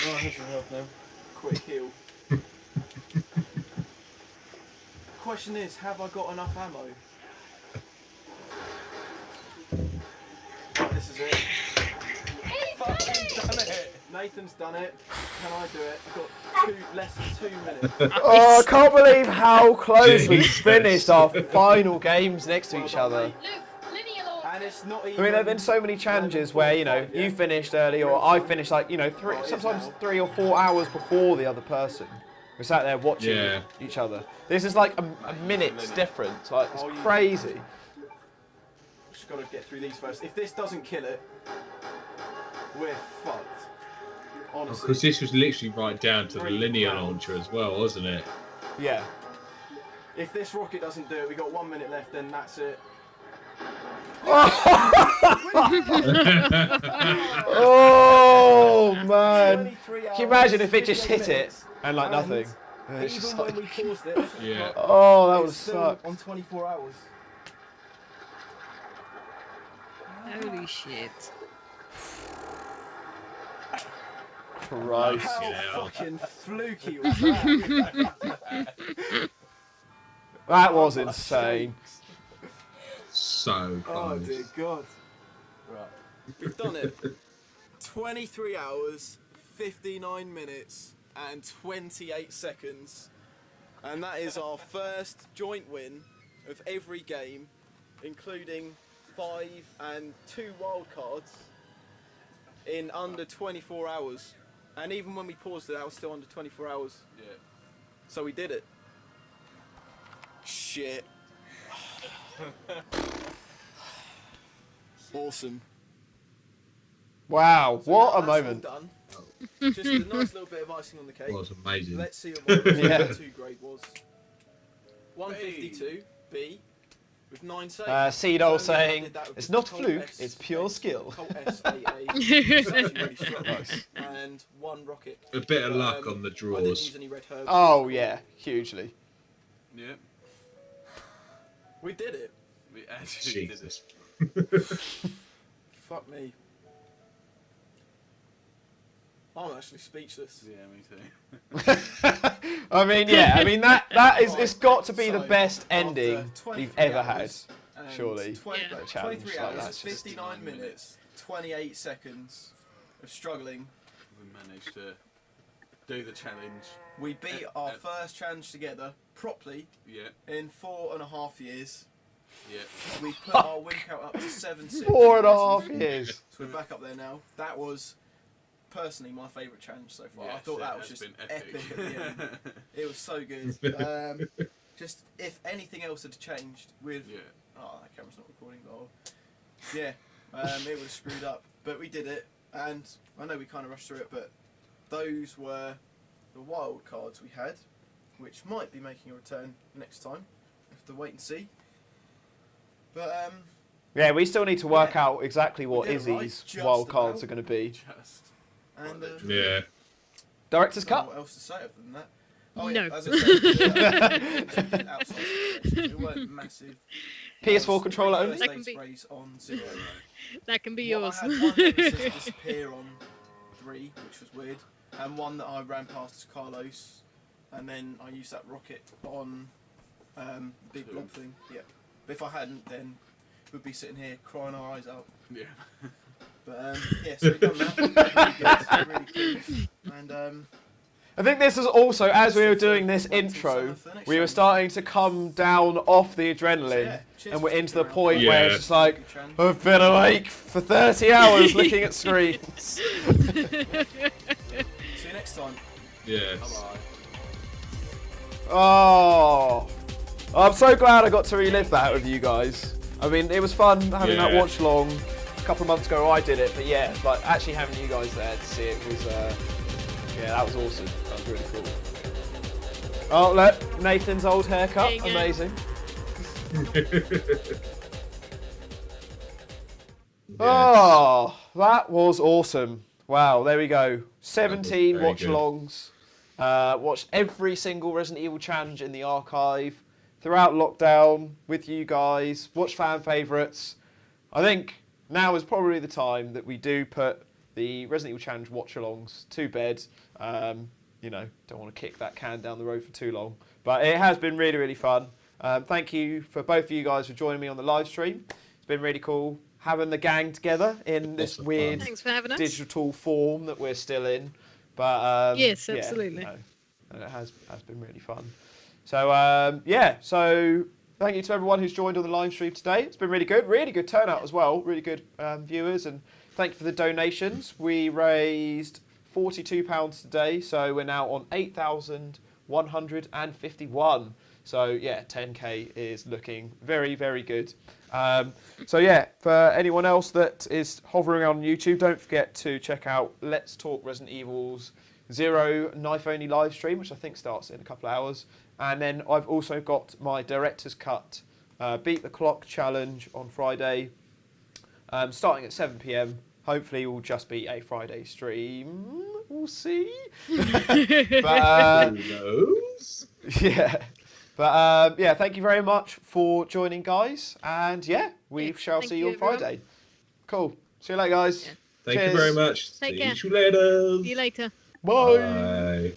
Oh, I have some health now. Quick heal. Question is, have I got enough ammo? Right, this is it. Fucking done it! Nathan's done it. Can I do it? I've got less than 2 minutes. Oh, I can't believe how close we Jesus. finished our final games next to Well each done, other. mate. Luke, linear law. And Let's not even. I mean, there have been so many challenges where, you know, you finished early or I finished like, you know, sometimes 3 or 4 hours before the other person. We sat there watching each other. This is like a minute's difference. Like, it's crazy. Just got to get through these first. If this doesn't kill it, we're fucked. Honestly. Because this was literally right down to the linear launcher as well, wasn't it? Yeah. If this rocket doesn't do it, we got 1 minute left, then that's it. Oh man! Can you imagine if it just hit it and like nothing? And it's Even just when like, we paused it, Yeah. oh, that would it's still suck. on 24 hours. Holy shit. Christ. How Yeah. fucking fluky was that? That was insane. So Oh close. dear God. Right. We've done it. 23 hours, 59 minutes, and 28 seconds. And that is our first joint win of every game, including 5 and 2 wild cards in under 24 hours. And even when we paused it, that was still under 24 hours. Yeah. So we did it. Shit. Awesome. Wow, So what now a that's all moment. done. Just a nice little bit of icing on the cake. It was amazing. Let's see what the Yeah. 2 grade was. 152 B with 9 saves. Seedol So, yeah, I saying, did that with it's the not Colt fluke, S- it's pure S- skill. Colt SAA, which is actually really strong. And 1 rocket. A bit of luck on the I didn't draws. use any red herbs. Oh yeah, hugely. Yeah. We did it. We actually did Jesus. it. Fuck me. I'm actually speechless. Yeah, me too. I mean, yeah, I mean that is, it's got to be the So, best after ending 23 we've ever had. hours and surely. 20, Yeah. A challenge 23 like hours, that's just 59 minutes, 28 seconds of struggling. We managed to do the challenge. We beat our first challenge together properly Yeah, in 4.5 years. yeah. We've put our win count up to 7-6. 4.5 years. So we're back up there now. That was personally my favourite challenge so far. I Yes, thought it that was has just been epic at the end. It was so good. Just if anything else had changed with Yeah. oh, that camera's not recording, though. Yeah, it would have screwed up. But we did it, and I know we kind of rushed through it, but those were the wild cards we had, which might be making a return next time. We have to wait and see. But Yeah, we still need to work out exactly what We did it right, Izzy's just wild cards about. are going to be. Just. and Yeah. Director's I don't know cut. what else to say other than that. Oh, No. yeah, as I said, outside situations. It weren't massive. PS4 controller only. That can be- Sprays on 0. That can be yours. I had one nemesis disappear on 3, which was weird, and one that I ran past as Carlos, and then I used that rocket on the big blob thing. Yeah, but if I hadn't, then we'd be sitting here crying our eyes out. Yeah. But yeah, so we've done that. Really good, really cool. And I think this is also, as we were doing this intro, we were starting to come down off the adrenaline, and we're into the point where it's just like, I've been awake for 30 hours looking at screens. see you next time. Yes. Bye. Oh, I'm so glad I got to relive that with you guys. I mean, it was fun having that Yeah. watch along. A couple of months ago I did it, but yeah, like actually having you guys there to see it was, yeah, that was awesome. That was really cool. Oh, look, Nathan's old haircut, There you go. amazing. Yes. Oh, that was awesome. Wow, there we go. 17 very watch-alongs. Watched every single Resident Evil challenge in the archive throughout lockdown with you guys. Watched fan favourites. I think now is probably the time that we do put the Resident Evil challenge watch-alongs to bed. You know, don't want to kick that can down the road for too long. But it has been really, really fun. Thank you for both of you guys for joining me on the live stream. It's been really cool having the gang together in this Awesome weird fun. Thanks for having us. digital form that we're still in. But Yes, Yeah, absolutely. no, and it has been really fun. So yeah, so Thank you to everyone who's joined on the live stream today. It's been really good turnout as well. Really good viewers, and thank you for the donations. We raised £42 today, so we're now on 8,151. So yeah, 10k is looking very, very good. So yeah, for anyone else that is hovering on YouTube, don't forget to check out Let's Talk Resident Evil's 0 knife only live stream, which I think starts in a couple of hours. And then I've also got my director's cut Beat the Clock challenge on Friday, starting at 7 p.m. Hopefully it will just be a Friday stream. We'll see. But, Who knows? yeah. But yeah, thank you very much for joining, guys. And yeah, we shall see you on everyone. Friday. Cool. See you later, guys. Yeah. Thank Cheers. you very much. Take See care. you later. See you later. Bye. Bye.